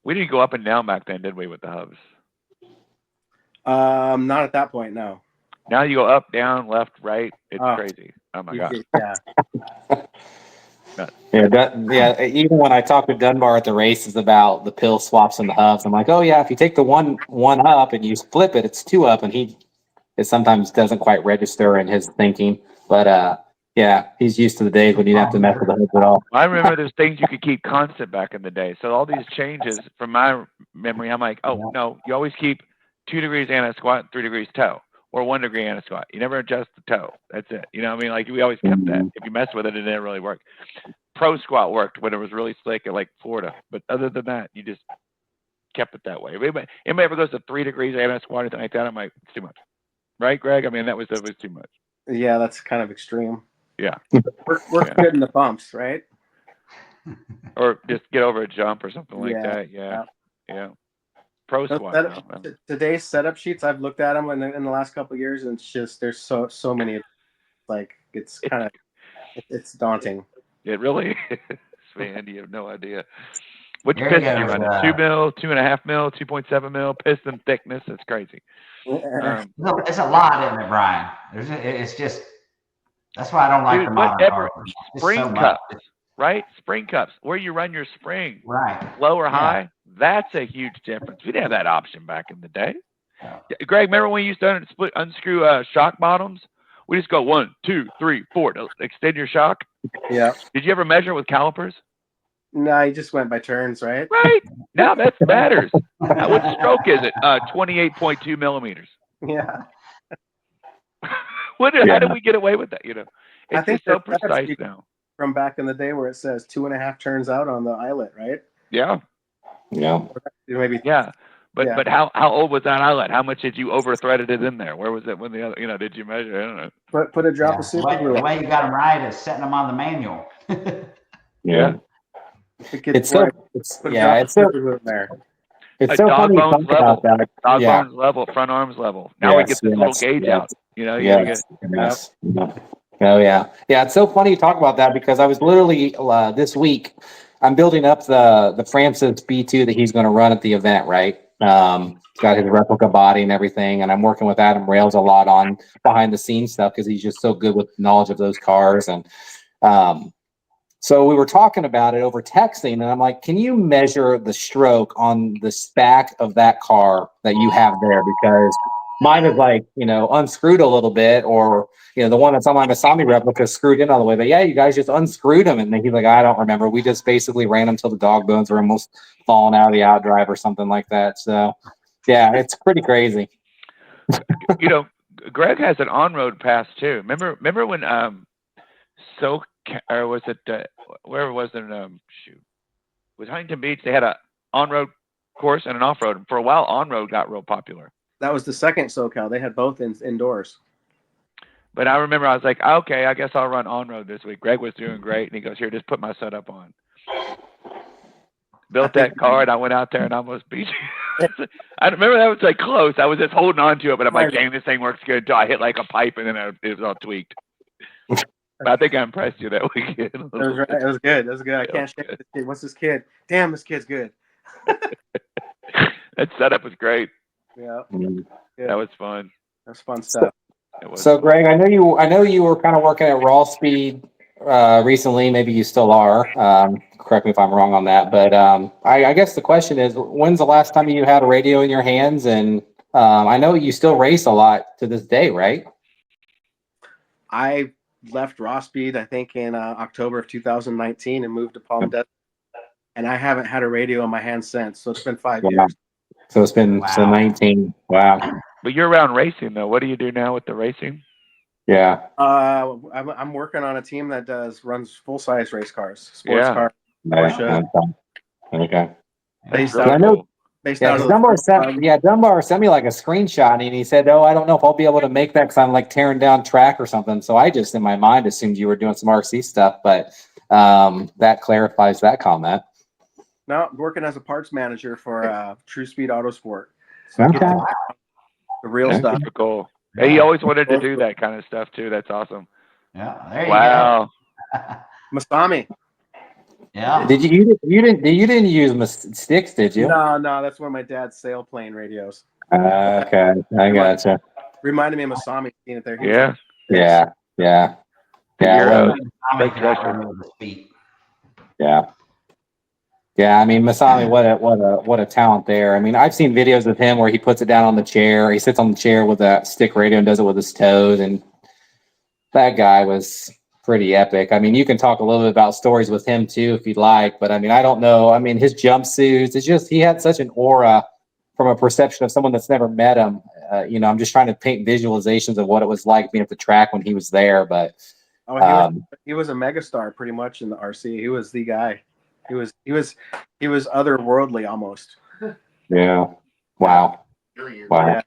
We didn't go up and down back then, did we, with the hubs? Not at that point, no. Now you go up, down, left, right. It's crazy. Oh my God. Yeah. Even when I talk with Dunbar at the races about the pill swaps and the hubs, I'm like, oh yeah, if you take the one up and you flip it, it's 2 up, and it sometimes doesn't quite register in his thinking. But yeah, he's used to the days when you didn't have to mess with the hubs at all. I remember there's things you could keep constant back in the day. So all these changes, from my memory, I'm like, oh no, you always keep 2 degrees anti squat, 3 degrees toe, or 1 degree anti squat. You never adjust the toe. That's it. You know what I mean? Like, we always kept that. If you mess with it, it didn't really work. Pro squat worked when it was really slick at like Florida, but other than that, you just kept it that way. Anybody ever goes to 3 degrees anti squat or anything like that, I'm like, it's too much, right, Greg? I mean, that was too much. Yeah, that's kind of extreme. Yeah, works good in the bumps, right? Or just get over a jump or something like that. Yeah. Pro squat. Today's setup sheets, I've looked at them in the last couple of years, and it's just there's so many. Like, it's kind of it's daunting. It really is, man. You have no idea. Which piston you running? 2 mil, 2.5 mil, 2.7 mil piston thickness. It's crazy. It's a lot, isn't it, Brian? It's just, that's why I don't like the modern cars. Spring cups, right? Spring cups, where you run your spring, right? Low or high. That's a huge difference. We didn't have that option back in the day. Yeah. Greg, remember when you used to unscrew shock bottoms? We just go 1, 2, 3, 4 to extend your shock. Yeah. Did you ever measure with calipers? No, you just went by turns, right? Right. Now that matters. What stroke is it? 28.2 millimeters. Yeah. How did we get away with that? It's I think so precise now. From back in the day where it says 2.5 turns out on the eyelet, right? Yeah. Yeah. Maybe. Yeah. But how old was that eyelet? How much did you over-threaded it in there? Where was it when the other, did you measure? I don't know. Put a drop of super glue. The way you got them right is setting them on the manual. Yeah. It's so there. it's A so dog funny to bones talk about level. that. Dog Yeah. bones level, front arms level. Now we get this little gauge out. You know, you Yes. get, Yes. Oh yeah. Yeah. It's so funny to talk about that because I was literally this week. I'm building up the Francis B2 that he's going to run at the event. Right. He's got his replica body and everything, and I'm working with Adam Rails a lot on behind the scenes stuff because he's just so good with knowledge of those cars. And so we were talking about it over texting, and I'm like, can you measure the stroke on the back of that car that you have there? Because mine is like, unscrewed a little bit, or, the one that's on my Masami replica is screwed in all the way. But yeah, you guys just unscrewed them. And then he's like, I don't remember. We just basically ran them till the dog bones were almost falling out of the outdrive or something like that. So yeah, it's pretty crazy. Greg has an on-road pass too. Remember when, or was it where was it? Was Huntington Beach? They had a on-road course and an off-road. And for a while, on-road got real popular. That was the second SoCal. They had both indoors. But I remember I was like, okay, I guess I'll run on-road this week. Greg was doing great, and he goes, here, just put my setup on. Built that car, and I went out there and almost beat you. I remember that was like close. I was just holding on to it, but I'm like, dang, this thing works good. Until I hit like a pipe, and then it was all tweaked. But I think I impressed you that weekend. It was right. It was good. It was good. I can't shake this kid. What's this kid? Damn, this kid's good. That setup was great. Yeah. That was fun. That's fun stuff. So Greg, I know you were kind of working at Raw Speed recently. Maybe you still are. Correct me if I'm wrong on that. But I guess the question is, when's the last time you had a radio in your hands? And I know you still race a lot to this day, right? I left Raw Speed, I think, in October of 2019 and moved to Palm Desert. And I haven't had a radio in my hands since. So it's been 5 years. So it's been 19. Wow. But you're around racing, though. What do you do now with the racing? Yeah. I'm working on a team that runs full-size race cars, sports cars. Porsche. Okay. Based I know. Dunbar sent me like a screenshot, and he said, "Oh, I don't know if I'll be able to make that because I'm like tearing down track or something." So I just, in my mind, assumed you were doing some RC stuff, but that clarifies that comment. No, I'm working as a parts manager for True Speed Autosport. So Okay. The real stuff. Super cool. Yeah. Hey, he always wanted to do that kind of stuff too. That's awesome. Yeah. There you go. Masami. Yeah. You didn't use sticks, did you? No, that's one of my dad's sailplane radios. Okay, I gotcha. Reminded me of Masami seeing it there. Yeah. Yeah, I mean, Masami, what a talent there. I mean, I've seen videos of him where he puts it down on the chair. He sits on the chair with a stick radio and does it with his toes. And that guy was pretty epic. I mean, you can talk a little bit about stories with him too, if you'd like. But I mean, I don't know. I mean, his jumpsuits, it's just, he had such an aura from a perception of someone that's never met him. I'm just trying to paint visualizations of what it was like being at the track when he was there. But he was a megastar pretty much in the RC. He was the guy. He was otherworldly almost. Yeah. Wow. Yeah.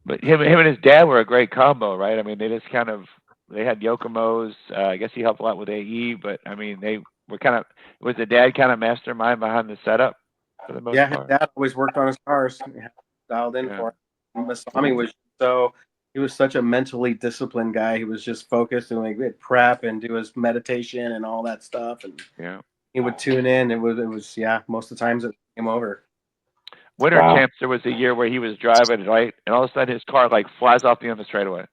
But him and his dad were a great combo, right? I mean, they had Yokomo's. I guess he helped a lot with AE, but I mean, they were was the dad kind of mastermind behind the setup for the most part? His dad always worked on his cars, dialed in for him. Masami he was such a mentally disciplined guy. He was just focused and like prep and do his meditation and all that stuff. And he would tune in. It was most of the times it came over. Winter Champs, there was a year where he was driving, right? And all of a sudden his car like flies off the end of the straightaway.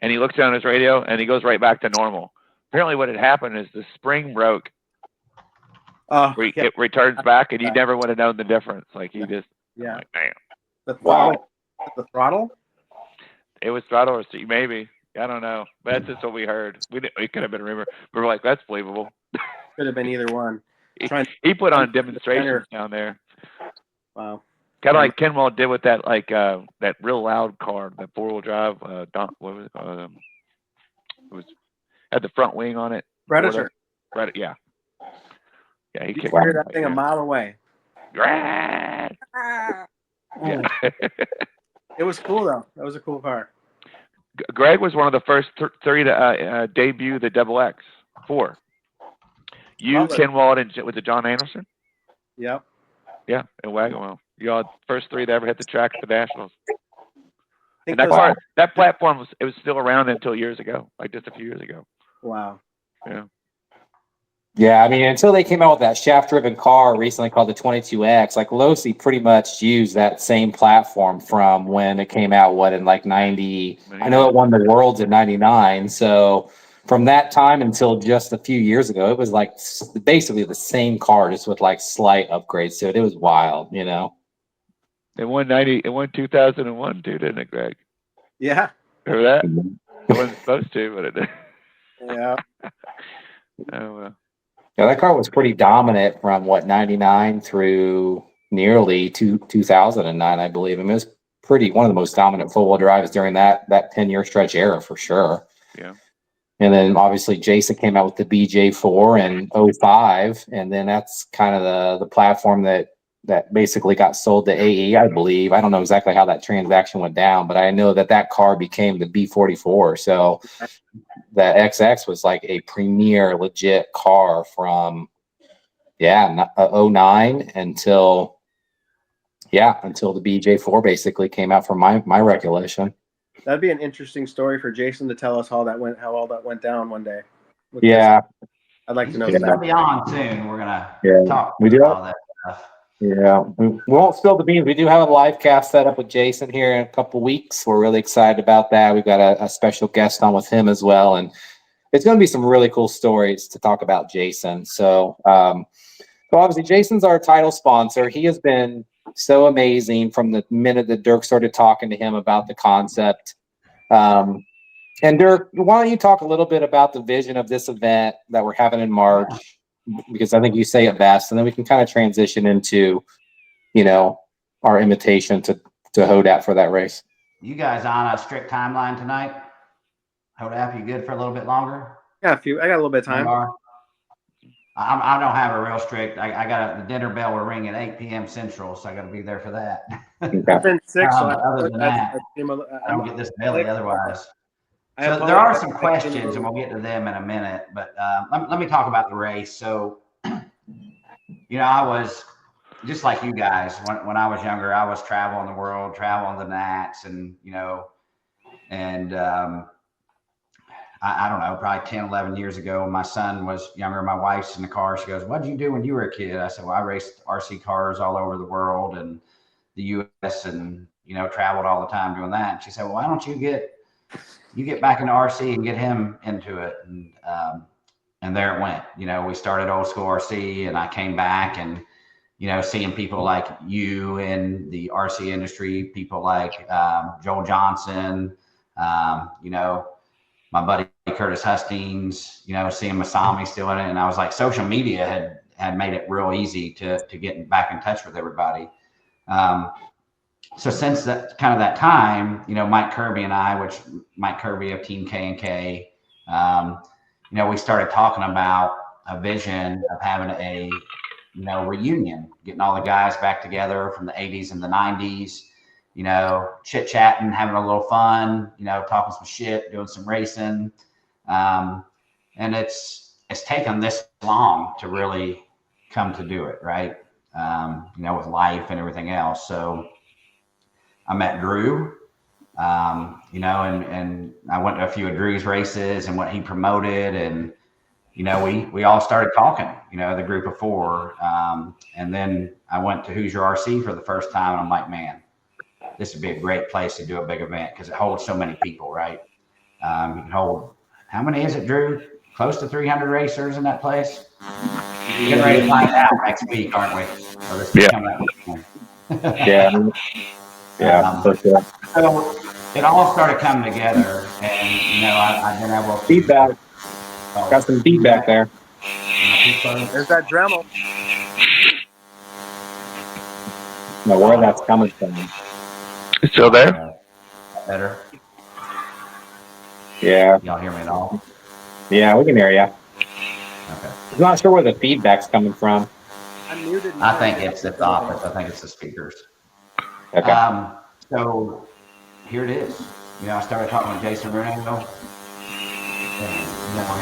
And he looks down his radio and he goes right back to normal. Apparently what had happened is the spring broke. It returns back and you never would have known the difference. Like he just, like, damn. The throttle? It was throttle or maybe. I don't know. But that's just what we heard. It could have been a rumor. We were like, that's believable. Could have been either one. He put on demonstrations down there. Wow. Kind of like Kenwell did with that, like that real loud car, that 4-wheel drive. What was it? It was had the front wing on it. Predator. Yeah. Yeah, he kicked that thing a mile away. Yeah. It was cool though. That was a cool car. Greg was one of the first 30 to debut the Double X 4. You, Butler. Ken Wald, and with the John Anderson. Yep. Yeah, and Wagon Wheel. You all first three to ever hit the track at the Nationals. Think And that those- car, that platform was still around until years ago, like just a few years ago. Wow. Yeah. Yeah, I mean, until they came out with that shaft-driven car recently called the 22X, like Losi pretty much used that same platform from when it came out, in like 90. I know it won the Worlds in 99. So from that time until just a few years ago, it was like basically the same car, just with like slight upgrades to it. It was wild, you know? It won 90, it won 2001 too, didn't it, Greg? Yeah. Remember that? It wasn't supposed to, but it did. Yeah. Oh, well. Yeah, that car was pretty dominant from 99 through nearly 2009, I believe. I mean, it was one of the most dominant four-wheel drives during that 10-year stretch era for sure. Yeah. And then obviously Jason came out with the BJ4 in 05, and then that's kind of the platform that basically got sold to AE, I believe. I don't know exactly how that transaction went down, but I know that car became the B44. So the XX was like a premier legit car from 09 until the BJ4 basically came out, from my recollection. That'd be an interesting story for Jason to tell us how all that went down one day. Yeah. I'd like to know. He's gonna be on soon. We're gonna talk We do all that stuff. Yeah, we won't spill the beans. We do have a live cast set up with Jason here in a couple weeks. We're really excited about that. We've got a special guest on with him as well, and it's going to be some really cool stories to talk about Jason. So obviously Jason's our title sponsor. He has been so amazing from the minute that Dirk started talking to him about the concept. And Dirk, why don't you talk a little bit about the vision of this event that we're having in March? Because I think you say it best, and then we can kind of transition into, our invitation to Hodapp for that race. You guys on a strict timeline tonight? Hodapp, you good for a little bit longer? Yeah, I got a little bit of time. I don't have a real strict. I got the dinner bell will ring at 8 p.m. Central, so I got to be there for that. I've been sick, so other than that, I don't get this belly otherwise. So there are some questions, and we'll get to them in a minute. But let me talk about the race. So, I was just like you guys. When I was younger, I was traveling the world, traveling the Nats, and I don't know, probably 10, 11 years ago, my son was younger. My wife's in the car. She goes, "What did you do when you were a kid?" I said, "Well, I raced RC cars all over the world and the U.S. and traveled all the time doing that." And she said, "Well, why don't you get back into RC and get him into it?" And there it went. We started old school RC, and I came back and, seeing people like you in the RC industry, people like Joel Johnson, my buddy Curtis Hustings, seeing Masami still in it. And I was like, social media had made it real easy to get back in touch with everybody. So since that time, Mike Kirby and I, Mike Kirby of Team K&K, we started talking about a vision of having a, reunion, getting all the guys back together from the 80s and the 90s, chit chatting, having a little fun, talking some shit, doing some racing. And it's taken this long to really come to do it. Right. With life and everything else. So I met Drew, and I went to a few of Drew's races and what he promoted, and we all started talking, the group of four, and then I went to Hoosier RC for the first time, and I'm like, man, this would be a great place to do a big event because it holds so many people, right? You can hold, how many is it, Drew? Close to 300 racers in that place. We're getting ready to find out next week, aren't we? Or this week coming up. Yeah, for sure. So it all started coming together, and I've been able to feedback. Got some feedback there. There's that Dremel. Now, where that's coming from? It's still there? Better. Yeah. Y'all hear me at all? Yeah, we can hear you. Okay. I'm not sure where the feedback's coming from. I'm muted. I think it's the office. I think it's the speakers. Okay. So here it is. I started talking with Jason Bruno, and him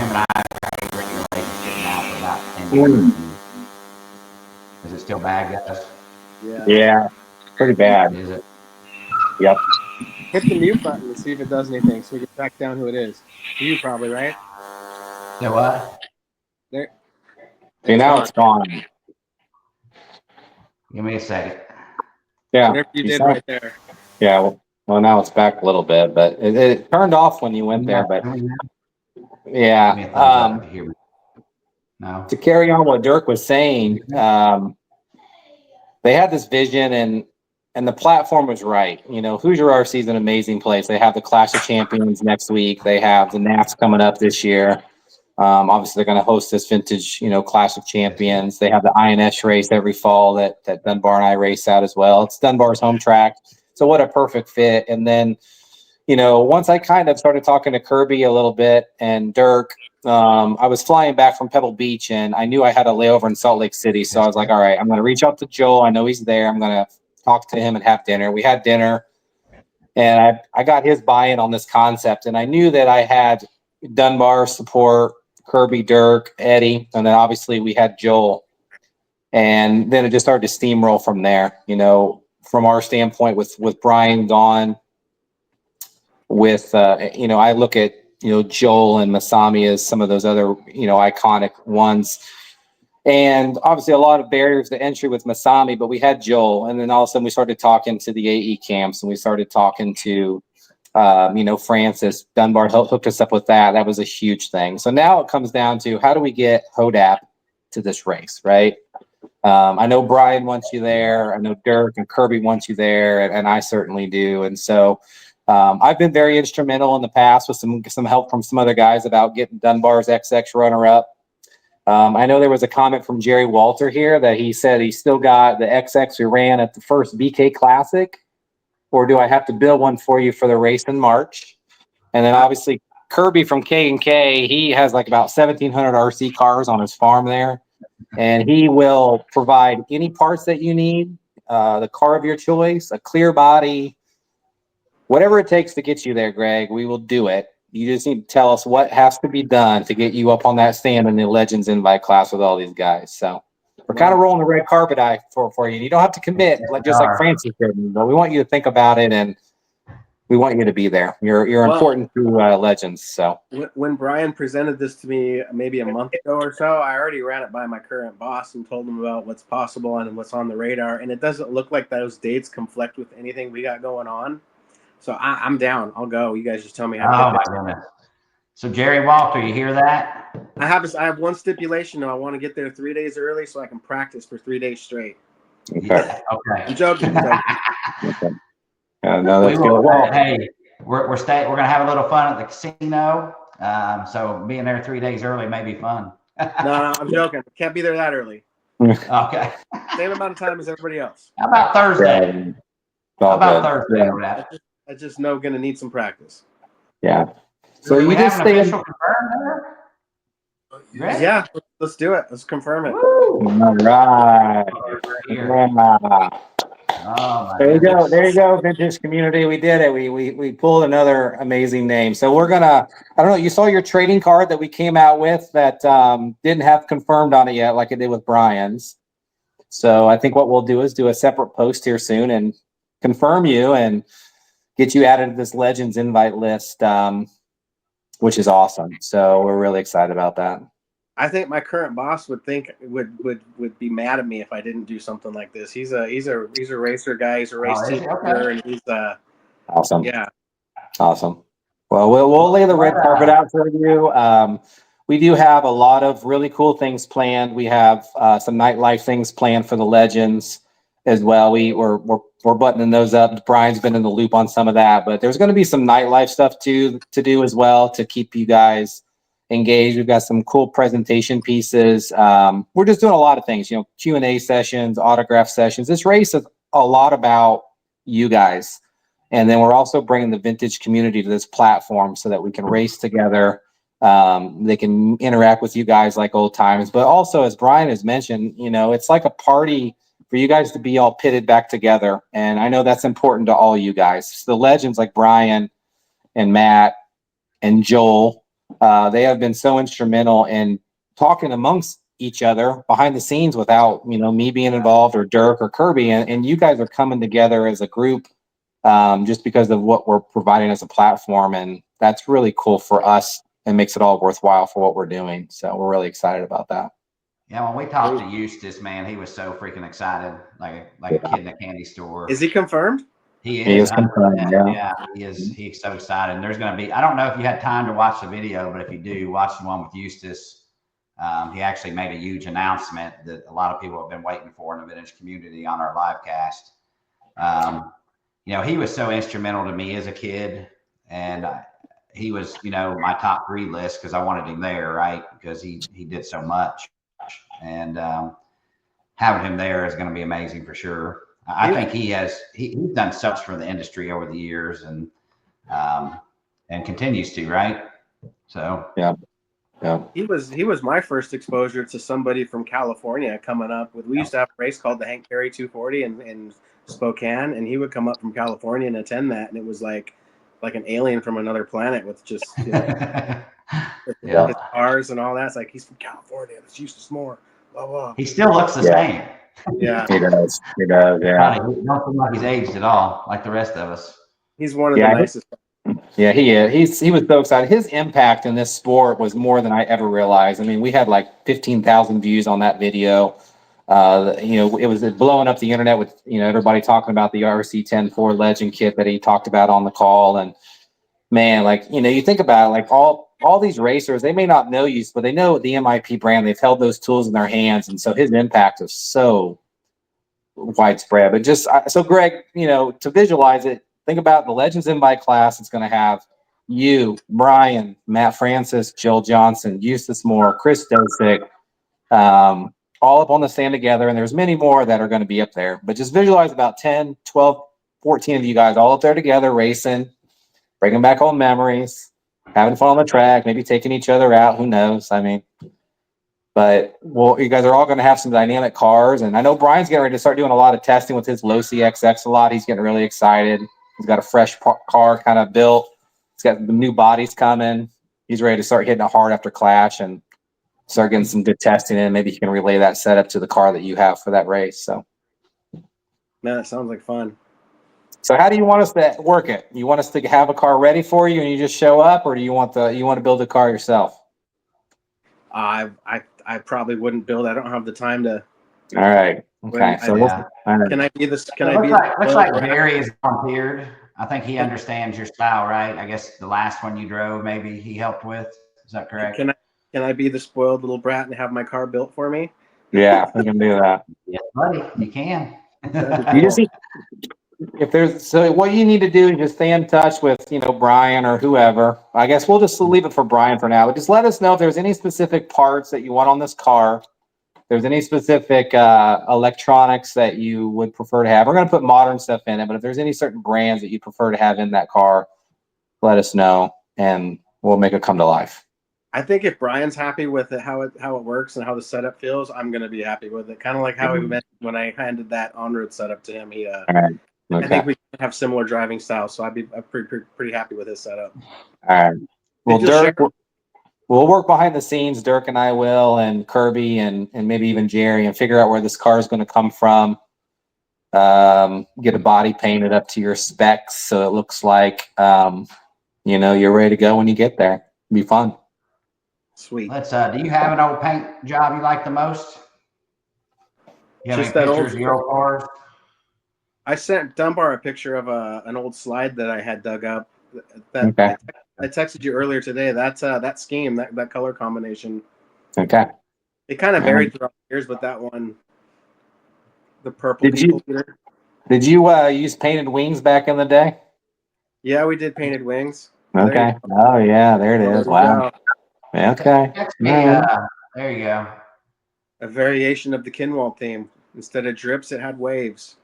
and I have a great relationship now for about 10 Is it still bad, guys? Yeah, pretty bad. Is it? Yep. Hit the mute button and see if it does anything, so we can track down who it is. You probably, right? Yeah, what? There. See, now it's gone. Give me a second. Yeah. Whatever you did right there. Yeah. Well, now it's back a little bit, but it turned off when you went there. But Give me a yeah. thumbs up if you hear me. No. To carry on what Dirk was saying, they had this vision and the platform was right. You know, Hoosier RC is an amazing place. They have the Clash of Champions next week. They have the Nats coming up this year. Obviously, they're going to host this vintage, Clash of Champions. They have the INS race every fall that Dunbar and I race out as well. It's Dunbar's home track. So what a perfect fit. And then, once I kind of started talking to Kirby a little bit and Dirk, I was flying back from Pebble Beach and I knew I had a layover in Salt Lake City. So I was like, all right, I'm going to reach out to Joel. I know he's there. I'm going to talk to him and have dinner. We had dinner and I got his buy-in on this concept. And I knew that I had Dunbar support, Kirby, Dirk, Eddie, and then obviously we had Joel. And then it just started to steamroll from there, from our standpoint with Brian gone, with, I look at, Joel and Masami as some of those other, iconic ones. And obviously a lot of barriers to entry with Masami, but we had Joel. And then all of a sudden we started talking to the AE camps and we started talking to, Francis. Dunbar hooked us up with that. That was a huge thing. So now it comes down to how do we get Hodapp to this race, right? I know Brian wants you there. I know Dirk and Kirby wants you there, and I certainly do. And so I've been very instrumental in the past with some help from some other guys about getting Dunbar's XX runner-up. I know there was a comment from Jerry Walter here that he said he still got the XX we ran at the first BK Classic, or do I have to build one for you for the race in March? And then obviously Kirby from K&K, he has like about 1,700 RC cars on his farm there, and he will provide any parts that you need, the car of your choice, a clear body, whatever it takes to get you there, Greg, we will do it. You just need to tell us what has to be done to get you up on that stand in the Legends Invite class with all these guys. So we're kind of rolling the red carpet for you. You don't have to commit, just like Francis did, but we want you to think about it and we want you to be there. You're important to Legends. So when Brian presented this to me maybe a month ago or so, I already ran it by my current boss and told him about what's possible and what's on the radar. And it doesn't look like those dates conflict with anything we got going on. So I'm down. I'll go. You guys just tell me how to get there. Goodness. So Jerry Walter, you hear that? I have one stipulation though. I want to get there 3 days early so I can practice for 3 days straight. okay. Yeah, okay. I'm joking. Okay. No, that's good. Well, hey, we're gonna have a little fun at the casino. So being there 3 days early may be fun. No, I'm joking. Can't be there that early. Okay. Same amount of time as everybody else. How about Thursday? Thursday? Yeah. I just know gonna need some practice. Yeah. So Do we you have just an stay. official confirmed there? Yeah, let's do it. Let's confirm it. Woo! All right. Oh, my There you go. goodness. There you go, vintage community. We did it. We pulled another amazing name. So we're gonna. I don't know. You saw your trading card that we came out with that didn't have confirmed on it yet, like it did with Brian's. So I think what we'll do is do a separate post here soon and confirm you and get you added to this Legends invite list, which is awesome. So we're really excited about that. I think my current boss would be mad at me if I didn't do something like this. He's a racer guy. He's a race team leader, and he's awesome. Yeah, awesome. Well, we'll lay the red carpet out for you. We do have a lot of really cool things planned. We have some nightlife things planned for the Legends as well. We're buttoning those up. Brian's been in the loop on some of that, but there's going to be some nightlife stuff to do as well to keep you guys engaged. We've got some cool presentation pieces. We're just doing a lot of things, Q&A sessions, autograph sessions. This race is a lot about you guys. And then we're also bringing the vintage community to this platform so that we can race together. They can interact with you guys like old times, but also, as Brian has mentioned, it's like a party for you guys to be all pitted back together. And I know that's important to all you guys. So the Legends like Brian and Matt and Joel, they have been so instrumental in talking amongst each other behind the scenes without, me being involved or Dirk or Kirby. And you guys are coming together as a group just because of what we're providing as a platform. And that's really cool for us and makes it all worthwhile for what we're doing. So we're really excited about that. Yeah, when we talked to Eustace, man, he was so freaking excited, like a kid in a candy store. Is he confirmed? He is. He is confirmed, Yeah, he is. He's so excited. And there's going to be, I don't know if you had time to watch the video, but if you do, watch the one with Eustace. He actually made a huge announcement that a lot of people have been waiting for in the vintage community on our live cast. He was so instrumental to me as a kid, and he was, my top 3 list because I wanted him there, right? Because he did so much, and having him there is going to be amazing for sure. I think he's done so much for the industry over the years, and continues to, right? So yeah. He was my first exposure to somebody from California coming up with. We used to have a race called the Hank Carey 240 in Spokane, and he would come up from California and attend that, and it was like an alien from another planet with just his cars and all that. It's like, he's from California. It's Eustace Moore. Blah blah. He still looks the same. Yeah, he does. Yeah. He don't seem like he's aged at all, like the rest of us. He's one of the nicest. Yeah, he is. He was so excited. His impact in this sport was more than I ever realized. I mean, we had like 15,000 views on that video. It was blowing up the internet with, everybody talking about the RC10-4 Legend kit that he talked about on the call. And man, you think about it, like all these racers, they may not know you, but they know the MIP brand. They've held those tools in their hands. And so his impact is so widespread. But so Greg, to visualize it, think about the Legends Invite class. It's going to have you, Brian, Matt Francis, Jill Johnson, Eustace Moore, Chris Dosick, all up on the stand together. And there's many more that are going to be up there. But just visualize about 10, 12, 14 of you guys all up there together, racing, bringing back old memories, having fun on the track, maybe taking each other out. Who knows? I mean, but you guys are all going to have some dynamic cars. And I know Brian's getting ready to start doing a lot of testing with his Losi XX a lot. He's getting really excited. He's got a fresh car kind of built. He's got the new bodies coming. He's ready to start hitting it hard after Clash and start getting some good testing in. Maybe he can relay that setup to the car that you have for that race. So, Man, it sounds like fun. So how do you want us to work it? You want us to have a car ready for you and you just show up, or do you want to build a car yourself? I probably wouldn't build. I don't have the time to. All right. Okay. So can I be this? Can it I be? Looks like Barry is volunteered. I think he understands your style, right? I guess the last one you drove, maybe he helped with. Is that correct? Can I be the spoiled little brat and have my car built for me? Yeah, we can do that. Yeah, buddy, you can. You just what you need to do is just stay in touch with, Brian or whoever. I guess we'll just leave it for Brian for now. But just let us know if there's any specific parts that you want on this car. If there's any specific electronics that you would prefer to have. We're going to put modern stuff in it, but if there's any certain brands that you prefer to have in that car, let us know, and we'll make it come to life. I think if Brian's happy with it, how it works and how the setup feels, I'm going to be happy with it. Kind of like how he meant when I handed that on-road setup to him. He, All right. Okay. I think we have similar driving styles, so I'm pretty happy with his setup. All right. Well, Dirk, we'll work behind the scenes. Dirk and I will, and Kirby, and maybe even Jerry, and figure out where this car is going to come from. Get a body painted up to your specs so it looks like you're ready to go when you get there. It'll be fun. Sweet. Let's. Do you have an old paint job you like the most? You have Just any that pictures of your old cars? I sent Dunbar a picture of an old slide that I had dug up. Okay. I texted you earlier today. That's that scheme, that color combination. Okay. It kind of varied throughout the years, but that one, the purple. Did you use painted wings back in the day? Yeah, we did painted wings. Okay. Oh yeah, there it is. Wow. Okay. There you go. A variation of the Kinwald theme. Instead of drips, it had waves.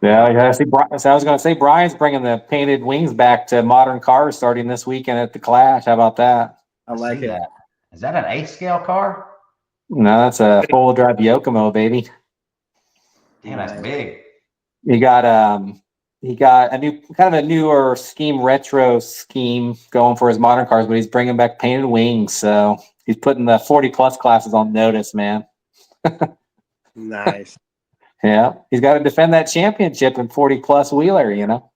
Yeah. So I was going to say Brian's bringing the painted wings back to modern cars starting this weekend at the Clash. How about that? I like it. Is that an 8 scale car? No, that's a 4-wheel drive Yokomo, baby. Damn, that's big. He got a newer retro scheme going for his modern cars, but he's bringing back painted wings. So He's putting the 40+ classes on notice, man. Nice. Yeah, he's got to defend that championship in 40+ wheeler. You know,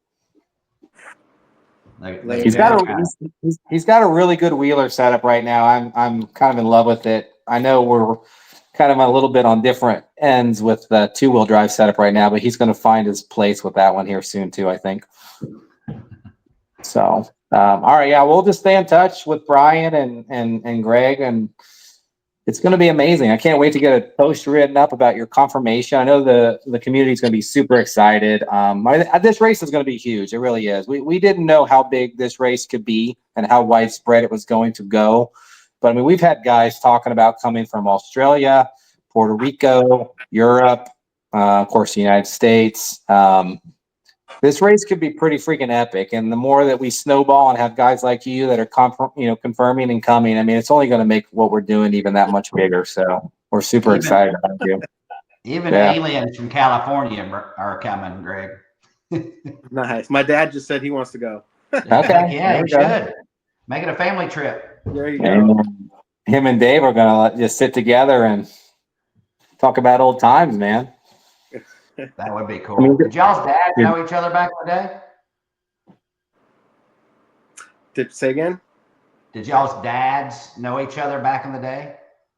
he's got a really good wheeler setup right now. I'm kind of in love with it. I know we're kind of a little bit on different ends with the 2-wheel drive setup right now, but he's going to find his place with that one here soon too, I think. So, all right, yeah, we'll just stay in touch with Brian and Greg, and it's going to be amazing. I can't wait to get a post written up about your confirmation. I know the community is going to be super excited. This race is going to be huge. It really is. We didn't know how big this race could be and how widespread it was going to go. But I mean, we've had guys talking about coming from Australia, Puerto Rico, Europe, of course, the United States. This race could be pretty freaking epic. And the more that we snowball and have guys like you that are confirming and coming, I mean, it's only going to make what we're doing even that much bigger. So we're super excited about you. Even aliens from California are coming, Greg. Nice. My dad just said he wants to go. Okay. Yeah, you should. Make it a family trip. There you go. Him and Dave are going to just sit together and talk about old times, man. That would be cool. Did y'all's dads know each other back in the day? Say again? Did y'all's dads know each other back in the day?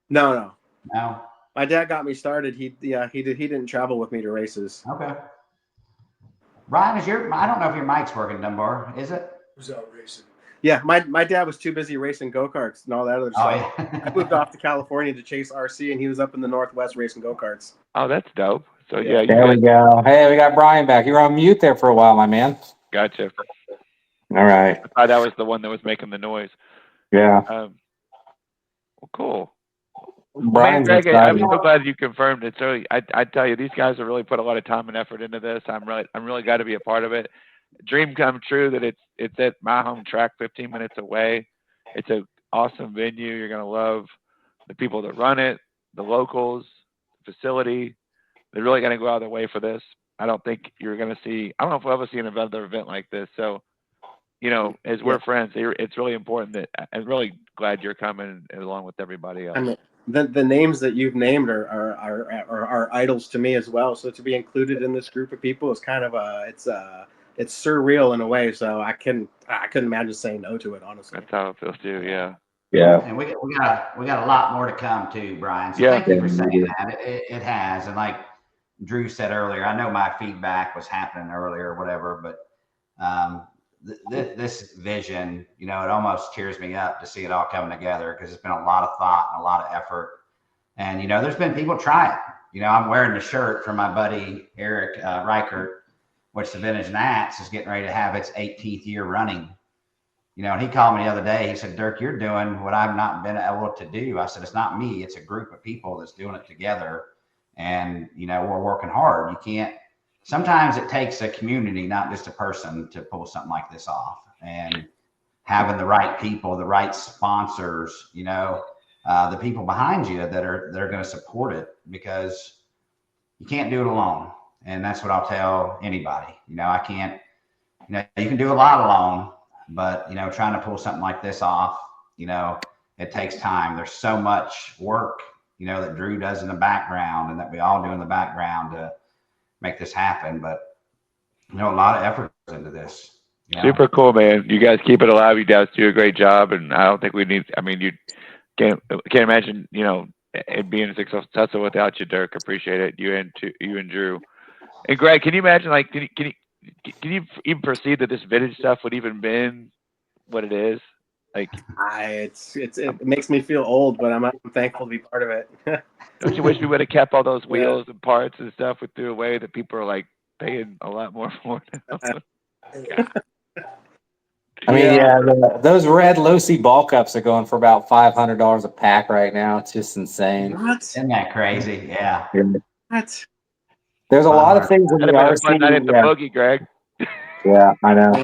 No. No. My dad got me started. He didn't travel with me to races. Okay. Ryan, I don't know if your mic's working, Dunbar. Is it? Who's out racing? Yeah, my dad was too busy racing go-karts and all that other stuff. Yeah. I moved off to California to chase RC, and he was up in the Northwest racing go-karts. Oh, that's dope. So yeah, there we go. Hey, we got Brian back. You were on mute there for a while, my man. Gotcha. All right. I thought that was the one that was making the noise. Yeah. Well, cool. Brian's Greg, excited. I'm so glad you confirmed it. So I tell you, these guys have really put a lot of time and effort into this. I'm really glad to be a part of it. Dream come true that it's at my home track, 15 minutes away. It's an awesome venue. You're gonna love the people that run it, the locals, the facility. They're really going to go out of their way for this. I don't think you're going to see, I don't know if we'll ever see another event like this. So, as we're friends, it's really important that I'm really glad you're coming along with everybody else. I mean, the names that you've named are idols to me as well. So to be included in this group of people is kind of it's surreal in a way. So I couldn't imagine saying no to it, honestly. That's how it feels too. Yeah. Yeah. And we got a lot more to come too, Brian. So thank you for saying that. It has, and like Drew said earlier, I know my feedback was happening earlier or whatever, but this vision, it almost cheers me up to see it all coming together, because it's been a lot of thought and a lot of effort. And, there's been people try it. I'm wearing the shirt from my buddy, Eric Reichert, which the Vintage Nats is getting ready to have its 18th year running. And he called me the other day. He said, Dirk, you're doing what I've not been able to do. I said, it's not me. It's a group of people that's doing it together. And, we're working hard. You can't, sometimes it takes a community, not just a person, to pull something like this off. And having the right people, the right sponsors, the people behind you that are going to support it, because you can't do it alone. And that's what I'll tell anybody. I can't, you can do a lot alone, but, trying to pull something like this off, it takes time. There's so much work, that Drew does in the background and that we all do in the background to make this happen. But, a lot of effort goes into this. Super cool, man. You guys keep it alive. You guys do a great job. And I don't think you can't imagine, it being successful without you, Dirk. Appreciate it. You and Drew. And Greg, can you imagine, can you even perceive that this vintage stuff would even been what it is? It makes me feel old, but I'm thankful to be part of it. Don't you wish we would have kept all those wheels and parts and stuff we threw away that people are paying a lot more for now? I mean, those red Losi ball cups are going for about $500 a pack right now. It's just insane. What? Isn't that crazy? Yeah. What? There's a lot of things in the RC. Not hit the boogie, Greg. Yeah, I know.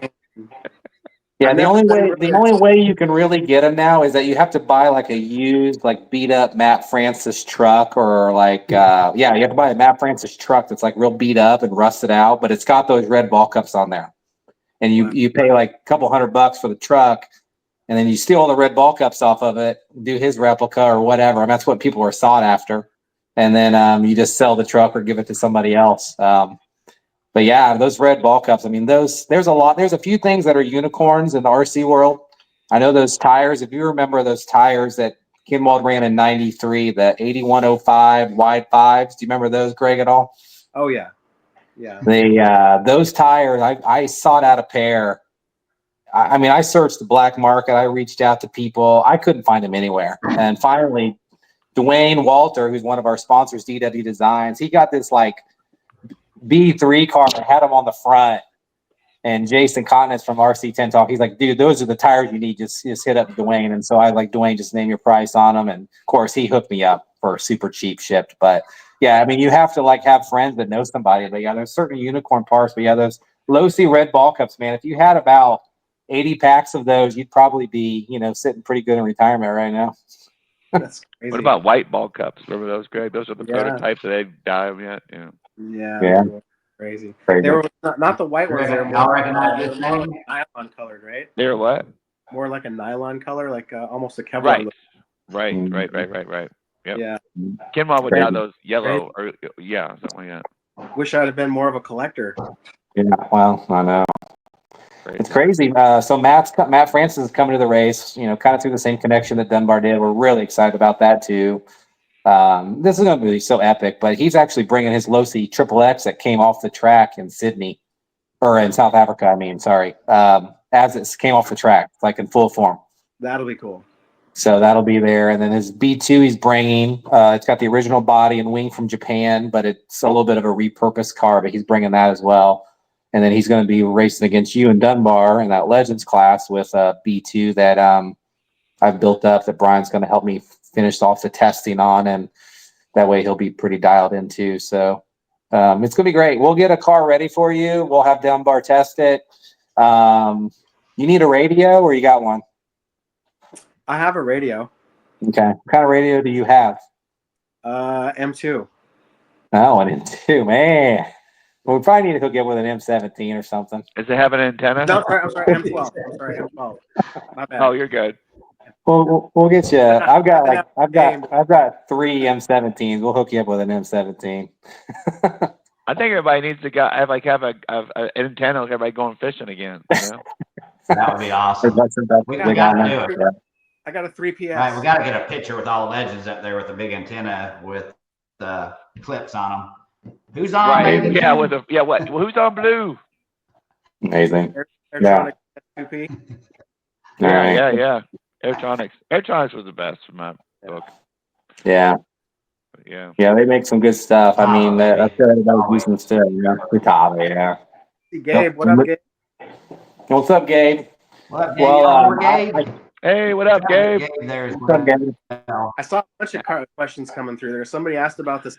Yeah, the only way you can really get them now is that you have to buy a used, beat up Matt Francis truck, or you have to buy a Matt Francis truck that's real beat up and rusted out, but it's got those red ball cups on there. And you pay a couple $100 for the truck, and then you steal all the red ball cups off of it, do his replica or whatever. I mean, that's what people are sought after. And then you just sell the truck or give it to somebody else. But yeah, those red ball cups, I mean, there's a few things that are unicorns in the RC world. I know those tires, if you remember those tires that Kinwald ran in 93, the 8105 wide fives. Do you remember those, Greg, at all? Oh yeah. Yeah. Those tires, I sought out a pair. I mean, I searched the black market. I reached out to people. I couldn't find them anywhere. And finally, Dwayne Walter, who's one of our sponsors, DW Designs, he got this like B3 car that had them on the front. And Jason Continence from RC 10 Talk, he's like, dude, those are the tires you need. Just hit up Dwayne. And so I like, Dwayne, just name your price on them. And of course, he hooked me up for super cheap shipped. But yeah, I mean, you have to like have friends that know somebody. But yeah, there's certain unicorn parts. But yeah, those Losi red ball cups, man, if you had about 80 packs of those, you'd probably be, sitting pretty good in retirement right now. That's crazy. What about white ball cups? Remember those, Greg? Those are the Yeah. prototypes that they dive yet. Yeah. Yeah. Crazy. They were not the white ones. They were Y'all more, recognize this more name? like nylon colored, right? They're what? More like a nylon color, like almost a Kevlar. Right. Mm-hmm. Right. Yep. Yeah. Kinwald would Crazy. have those yellow or something like that. Wish I'd have been more of a collector. Yeah, well, I know. Crazy. It's crazy. So Matt Francis is coming to the race, kind of through the same connection that Dunbar did. We're really excited about that too. This is going to be so epic, but he's actually bringing his Losi Triple X that came off the track in Sydney, or in South Africa. I mean, sorry, as it came off the track, like in full form. That'll be cool. So that'll be there. And then his B2 he's bringing. It's got the original body and wing from Japan, but it's a little bit of a repurposed car, but he's bringing that as well. And then he's going to be racing against you and Dunbar in that Legends class with a B2 that I've built up that Brian's going to help me finish off the testing on, and that way he'll be pretty dialed in too. So it's going to be great. We'll get a car ready for you. We'll have Dunbar test it. You need a radio, or you got one? I have a radio. Okay. What kind of radio do you have? M2. Oh, an M2, man. Well, we probably need to hook up with an M17 or something. Does it have an antenna? No, I'm sorry, M12. I'm sorry, M12. My bad. Oh, you're good. We'll get you. I've got 3 M17s. We'll hook you up with an M17. I think everybody needs to have an antenna like everybody going fishing again. That would be awesome. We got to do it. I got a 3PS. Right, we got to get a picture with all the legends up there with the big antenna with the clips on them. Who's on? Right. Baby? Yeah. What? Who's on blue? Amazing. Airtronic 2P. Yeah. Airtronics was the best from my book. Yeah. Yeah. Yeah, they make some good stuff. I mean, that's good about decent stuff. Yeah. Yeah. Hey, Gabe, what up, Gabe? What's up, Gabe? What up, Gabe? Well, Gabe? Hey, what up, Gabe? There's What's up, Gabe? I saw a bunch of questions coming through there. Somebody asked about this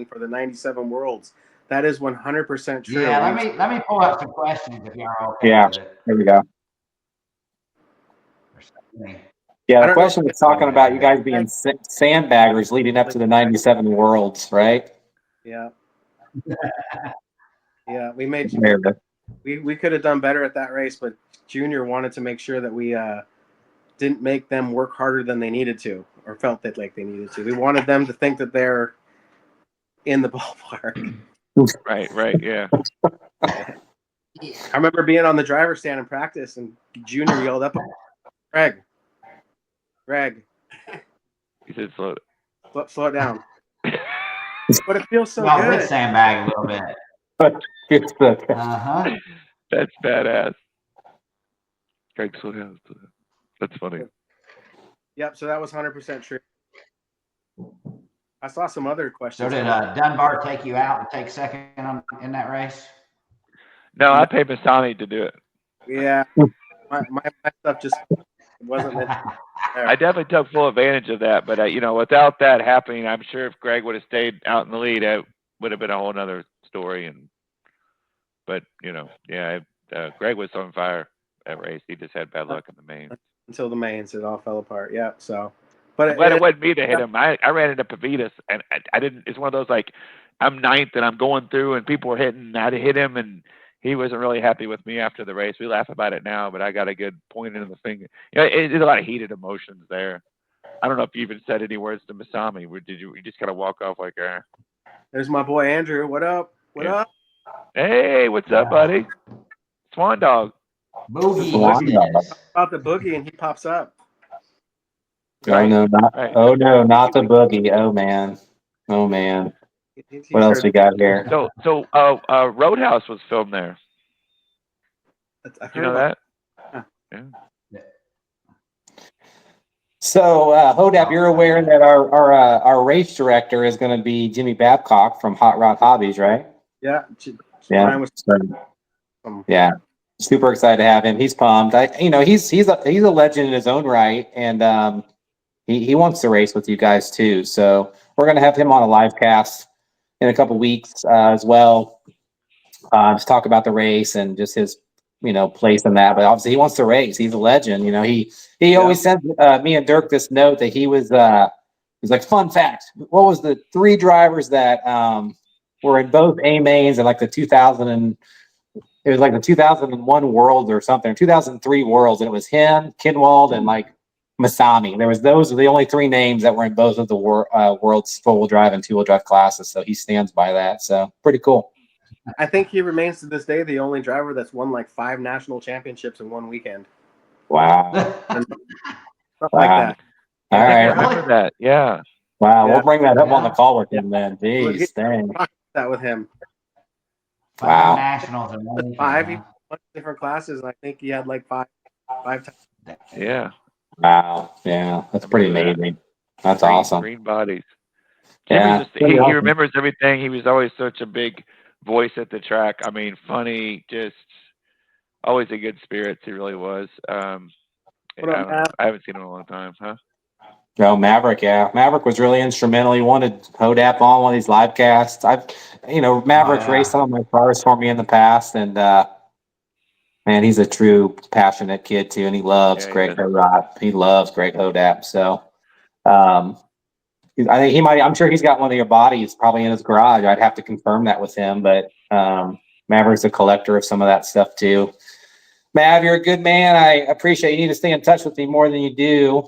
for the 97 Worlds. That is 100% true. Yeah, let me pull up some questions if you're okay Yeah, with it. there we go. Yeah, the question was talking about you guys being sandbaggers leading up to the 97 Worlds, right? Yeah. Yeah, we made we could have done better at that race, but Junior wanted to make sure that we didn't make them work harder than they needed to, or felt that like they needed to. We wanted them to think that they're in the ballpark. Right, yeah. I remember being on the driver's stand in practice, and Junior yelled up, Greg. He said slow it down. But it feels so Well, good. with sandbag a little bit. Uh-huh. That's badass. Greg, slow down. That's funny. Yep, so that was 100% true. I saw some other questions. So did Dunbar take you out and take second in that race? No, I paid Masani to do it. Yeah, my stuff just wasn't meant to be there. I definitely took full advantage of that, but without that happening, I'm sure if Greg would have stayed out in the lead, it would have been a whole nother story. But Greg was on fire that race. He just had bad luck in the main. Until the mains, it all fell apart. Yeah, so. But it wasn't me to hit him. I ran into Pavitas, and I didn't. It's one of those like I'm ninth and I'm going through, and people were hitting. And I hit him, and he wasn't really happy with me after the race. We laugh about it now, but I got a good point in the finger. You know, there's a lot of heated emotions there. I don't know if you even said any words to Masami. Did you? You just kind of walk off like, There's my boy Andrew. What up? What Yeah. up? Hey, what's up, buddy? Swan Dog. Boogie, Swan he dog. says. About the boogie, and he pops up. Right. Oh no, Right. not the boogie. Oh man. Oh man. He's What else heard- we got here? So, Roadhouse was filmed there. I've You heard know about that? Yeah. So, Hodapp, you're aware that our race director is going to be Jimmy Babcock from Hot Rod Hobbies, right? Yeah. Yeah. Brian was Yeah. Super excited to have him. He's pumped. He's a legend in his own right, and he wants to race with you guys too. So we're going to have him on a live cast in a couple weeks as well. Just talk about the race and just his place in that. But obviously he wants to race. He's a legend. He always sent me and Dirk this note that he was like, fun fact, what was the 3 drivers that were in both A mains and like the 2001 Worlds or something, 2003 Worlds, and it was him, Kinwald, and like Masami. Those are the only 3 names that were in both of the World's 4-wheel drive and 2-wheel drive classes. So he stands by that. So pretty cool. I think he remains to this day the only driver that's won like 5 national championships in one weekend. Wow. Something like that. All I right. remember that. Yeah. Wow. Yeah. We'll bring that up on the Yeah. call with him then. Jeez, Look, dang. talk that with him. 5 Wow. nationals in 1 weekend. 5 huh? different classes. And I think he had like five times. Yeah. Wow. Yeah. That's pretty amazing. That's awesome. Green bodies. Yeah. Jimmy's he remembers everything. He was always such a big voice at the track. I mean, funny, just always a good spirits. He really was. I What up, don't know. Matt? I haven't seen him in a long time, huh? No, Maverick, yeah. Maverick was really instrumental. He wanted Hodapp on one of these live casts. Maverick's yeah. raced some of my cars for me in the past, and man, he's a true passionate kid too, and he loves Yeah, he Greg is. Hodapp. He loves Greg Hodapp. So I think I'm sure he's got one of your bodies probably in his garage. I'd have to confirm that with him, but Maverick's a collector of some of that stuff too. Mav, you're a good man. I appreciate you need to stay in touch with me more than you do.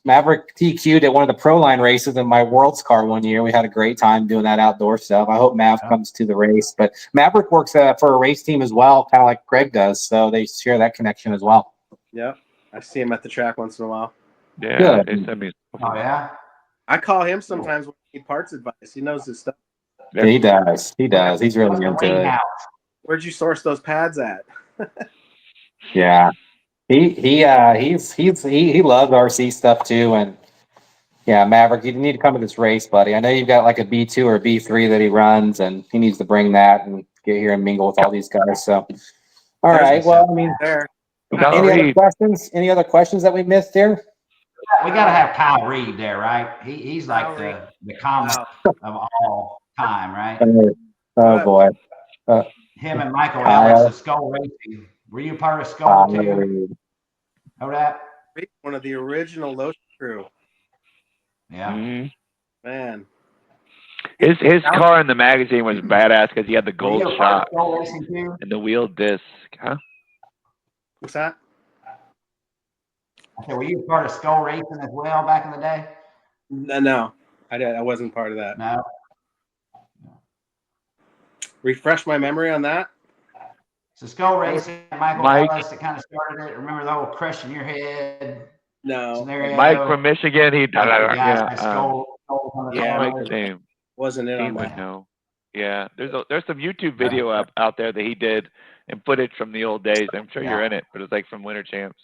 Maverick TQ'd at one of the Pro Line races in my World's car one year. We had a great time doing that outdoor stuff. I hope Mav comes to the race. But Maverick works for a race team as well, kind of like Greg does. So they share that connection as well. Yeah. I see him at the track once in a while. Yeah. Good. They sent me. Oh, yeah? I call him sometimes when I need parts advice. He knows his stuff. Yeah. He does. He does. He's really into it. Where'd you source those pads at? Yeah. He loves RC stuff too. And yeah, Maverick, you need to come to this race, buddy. I know you've got like a B2 or a B3 that he runs, and he needs to bring that and get here and mingle with all these guys. So, all right. Well, I mean, There. any other questions that we missed here? We got to have Kyle Reed there, right? He's like Kyle the comet of all time, right? Oh boy. Him and Michael Kyle. Ellis of Skull Racing. Were you part of Skull too? Know that? One of the original Losi crew. Yeah. Mhm. Man. His car in the magazine was badass because he had the Were gold you a part shot of Skull Racing too? and the wheel disc, huh? What's that? I said, were you part of Skull Racing as well back in the day? No. I wasn't part of that. No. Refresh my memory on that. So Skull Racing, Michael Mike. Ellis that kind of started it. Remember the old crushing your head No. scenario? Mike from Michigan, he Yeah, Mike's name. Wasn't in He on would that. know. Yeah, there's some YouTube video out there that he did and footage from the old days. I'm sure you're in it, but it's like from Winter Champs.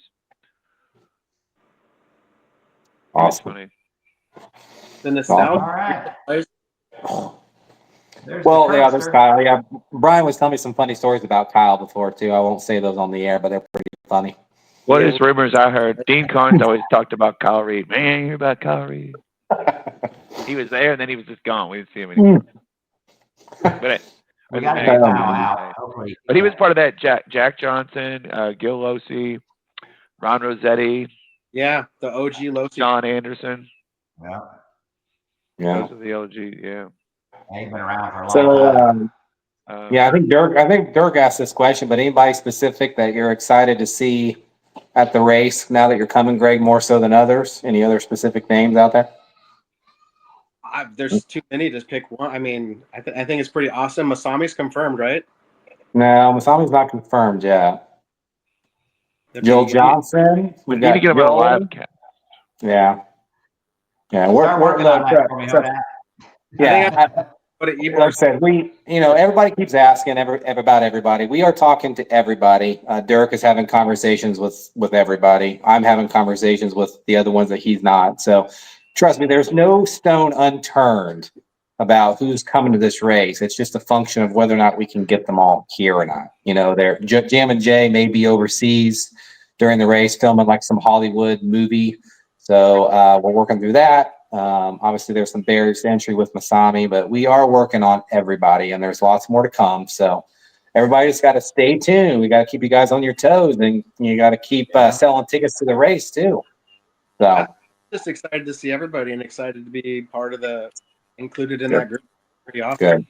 Awesome. Funny. The nostalgia. All right. Well, yeah, there's Kyle. Yeah, Brian was telling me some funny stories about Kyle before too. I won't say those on the air, but they're pretty funny. What is rumors I heard? Dean Carnes always talked about Kyle Reed. Man, you hear about Kyle Reed? He was there and then he was just gone. We didn't see him anymore. But We got to get Kyle out. Hopefully. But he was part of that Jack Johnson, Gil Losi, Ron Rossetti. Yeah, the OG Losi. John Anderson. Yeah. Yeah. Those are the OG, yeah. He's been around for a long time. Yeah, I think Dirk asked this question, but anybody specific that you're excited to see at the race now that you're coming, Greg, more so than others? Any other specific names out there? There's too many to pick one. I mean, I think it's pretty awesome. Masami's confirmed, right? No, Masami's not confirmed yet. Joel Johnson. We need to get him on a live cast. Yeah. Yeah, Start working on that for me, Hodapp. Yeah. Like I said, everybody keeps asking about everybody. We are talking to everybody. Dirk is having conversations with everybody. I'm having conversations with the other ones that he's not. So trust me, there's no stone unturned about who's coming to this race. It's just a function of whether or not we can get them all here or not. Jam and Jay may be overseas during the race filming like some Hollywood movie. So we're working through that. Obviously, there's some barriers to entry with Masami, but we are working on everybody, and there's lots more to come. So everybody just got to stay tuned. We got to keep you guys on your toes, and you got to keep selling tickets to the race too. So I'm just excited to see everybody and excited to be included in that group. Pretty awesome.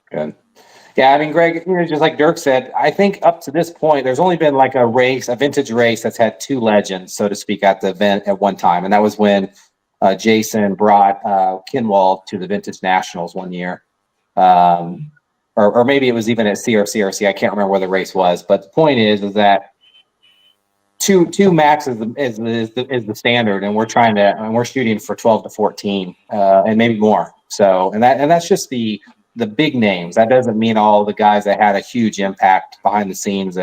Good. Yeah, I mean, Greg, just like Dirk said, I think up to this point, there's only been like a vintage race that's had two legends, so to speak, at the event at one time, and that was when Jason brought Kinwald to the Vintage Nationals one year, or maybe it was even at CRCRC. I can't remember where the race was, but the point is that two max is the standard, and we're shooting for 12 to 14, and maybe more. So, and that's just the big names. That doesn't mean all the guys that had a huge impact behind the scenes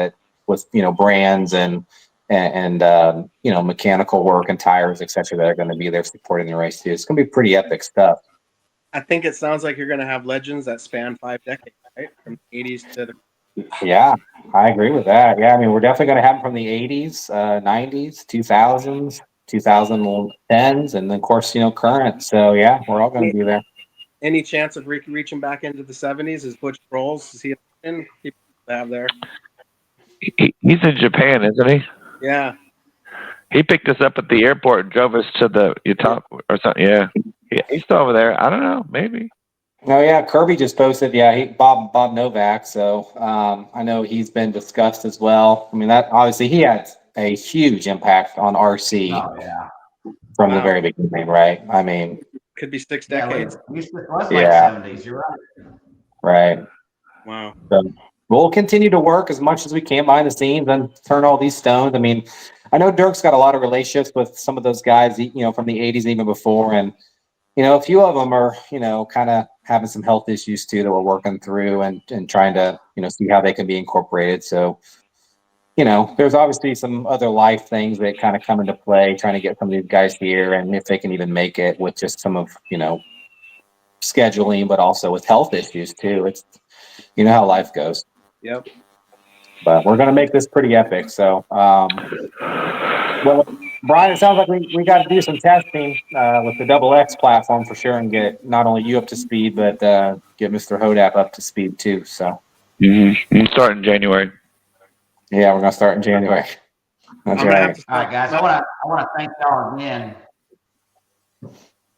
with brands and mechanical work and tires, etc. that are going to be there supporting the race too. It's going to be pretty epic stuff. I think it sounds like you're going to have legends that span 5 decades, right? From the 80s to the... Yeah, I agree with that. Yeah, I mean, we're definitely going to have them from the 80s, 90s, 2000s, 2010s, and then, of course, current. So, yeah, we're all going to be there. Any chance of reaching back into the 70s? Is Butch Rolls, is he in? People have there? He's in Japan, isn't he? Yeah. He picked us up at the airport and drove us to the top or something. Yeah. He's still over there. I don't know. Maybe. Oh, yeah. Kirby just posted. Yeah. Bob Novak. So I know he's been discussed as well. I mean, that obviously he had a huge impact on RC from the very beginning, right? I mean, could be 6 decades. It was like 70s. You're right. Right. Wow. So we'll continue to work as much as we can behind the scenes and turn all these stones. I mean, I know Dirk's got a lot of relationships with some of those guys, from the 80s, even before. And, a few of them are, kind of having some health issues too that we're working through and trying to, see how they can be incorporated. So, there's obviously some other life things that kind of come into play, trying to get some of these guys here and if they can even make it with just some of, scheduling, but also with health issues too. It's, how life goes. Yep. But we're going to make this pretty epic. So, well, Brian, it sounds like we got to do some testing with the Double X platform for sure and get not only you up to speed, but get Mr. Hodapp up to speed too. So, you start in January. Yeah, we're going to start in January. That's right. All right, guys. I want to thank y'all again.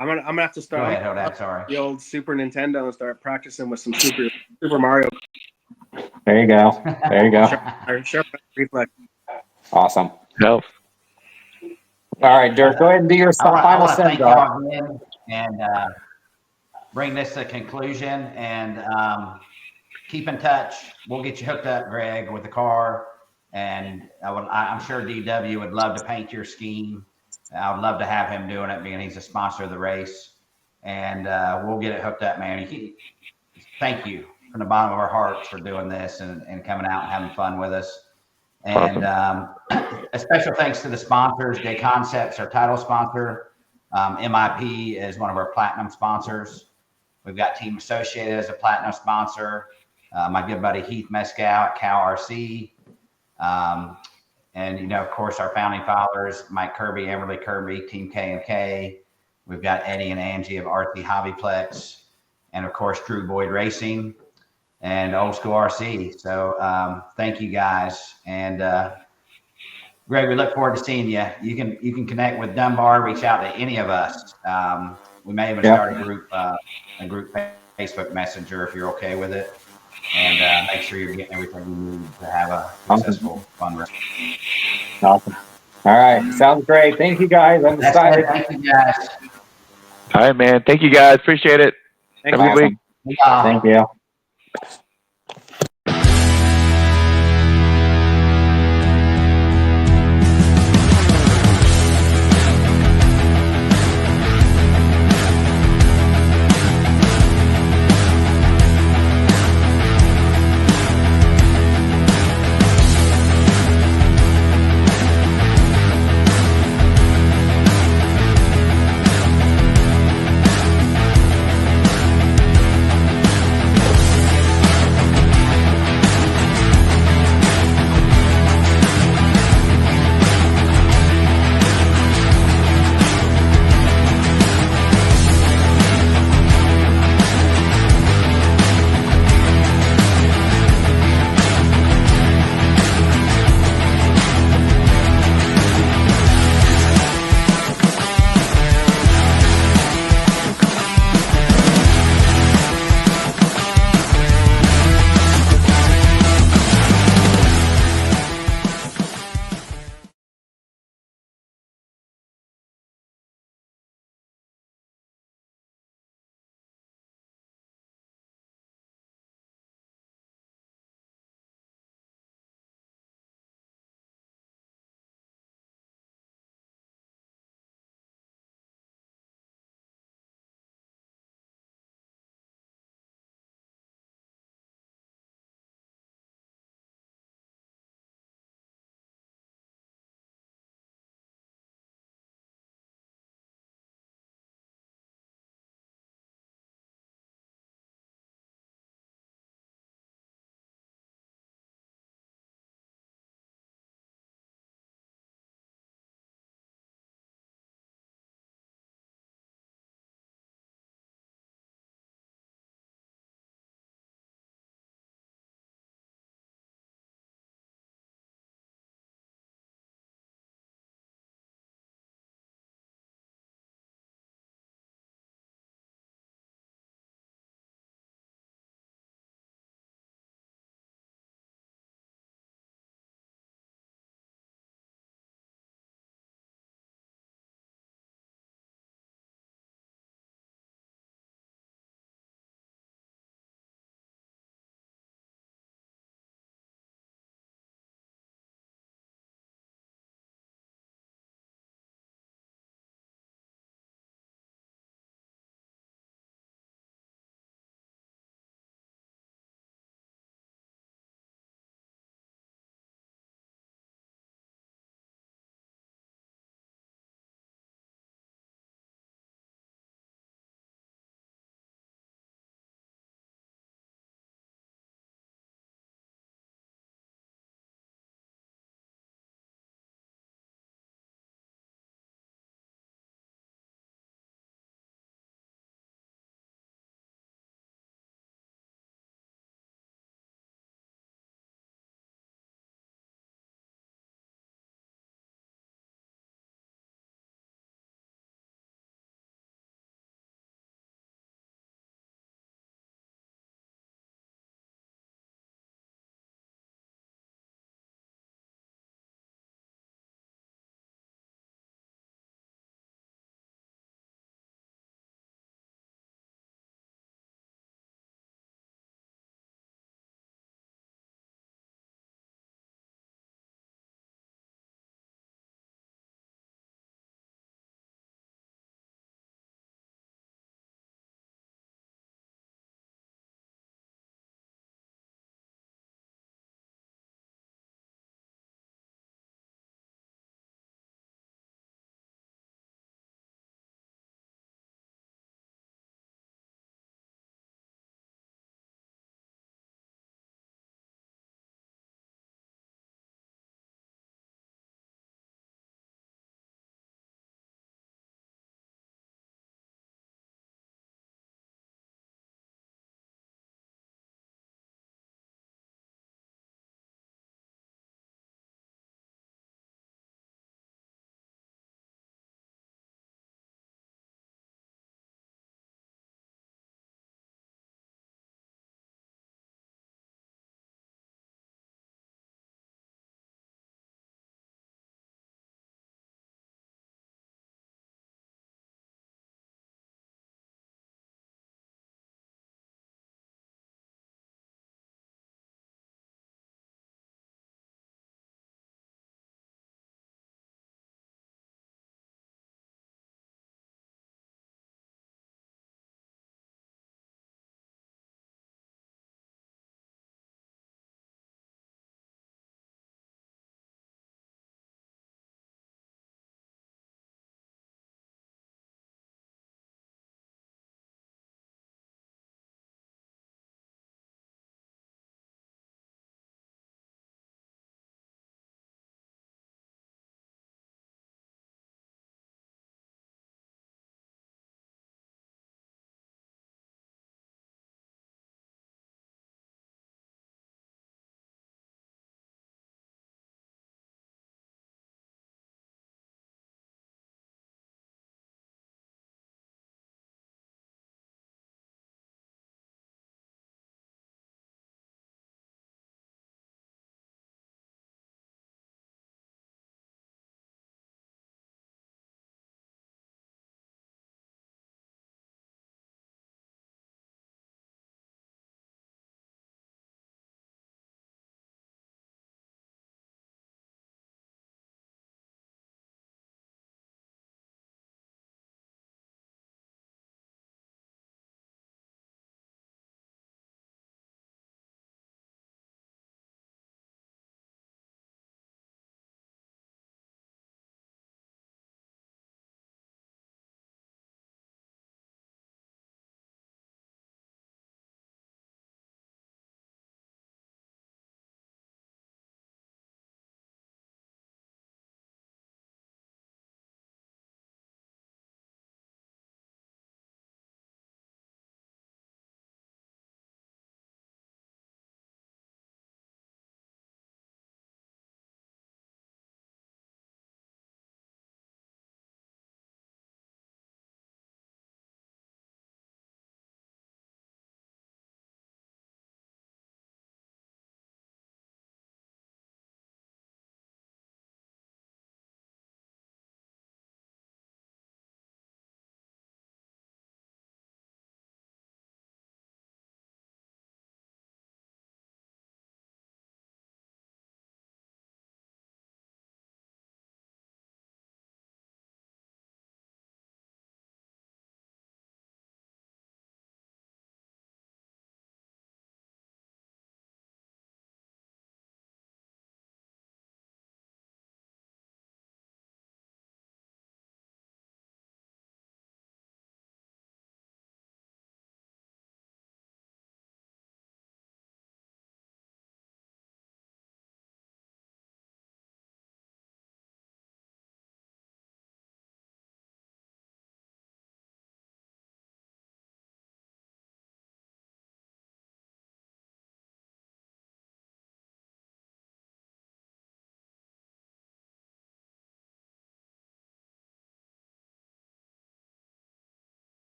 I'm gonna have to start. Go ahead, Hodapp. Sorry. The old Super Nintendo and start practicing with some Super Mario. There you go. Sharp reflex. Awesome. Help. All right, Dirk, go ahead and do your final send off. And bring this to conclusion and keep in touch. We'll get you hooked up, Greg, with the car. And I'm sure DW would love to paint your scheme. I would love to have him doing it, being he's a sponsor of the race. And we'll get it hooked up, man. Thank you from the bottom of our hearts for doing this and coming out and having fun with us. And a special thanks to the sponsors. JConcepts, our title sponsor. MIP is one of our platinum sponsors. We've got Team Associated as a platinum sponsor. My good buddy Heath Mescal at Cal RC. And, of course, our founding fathers, Mike Kirby, Everly Kirby, Team K&K. We've got Eddie and Angie of RC Hobbyplex. And, of course, Drew Boyd Racing and Old School RC. So thank you, guys. And, Greg, we look forward to seeing you. You can connect with Dunbar, reach out to any of us. We may even start a group Facebook Messenger if you're okay with it. and make sure you're getting everything you need to have a successful fundraiser. Awesome. All right. Sounds great. Thank you, guys. I'm That's excited. it. Thank you, guys. All right, man. Thank you guys. Appreciate it. Have a good week. Awesome. Thank you.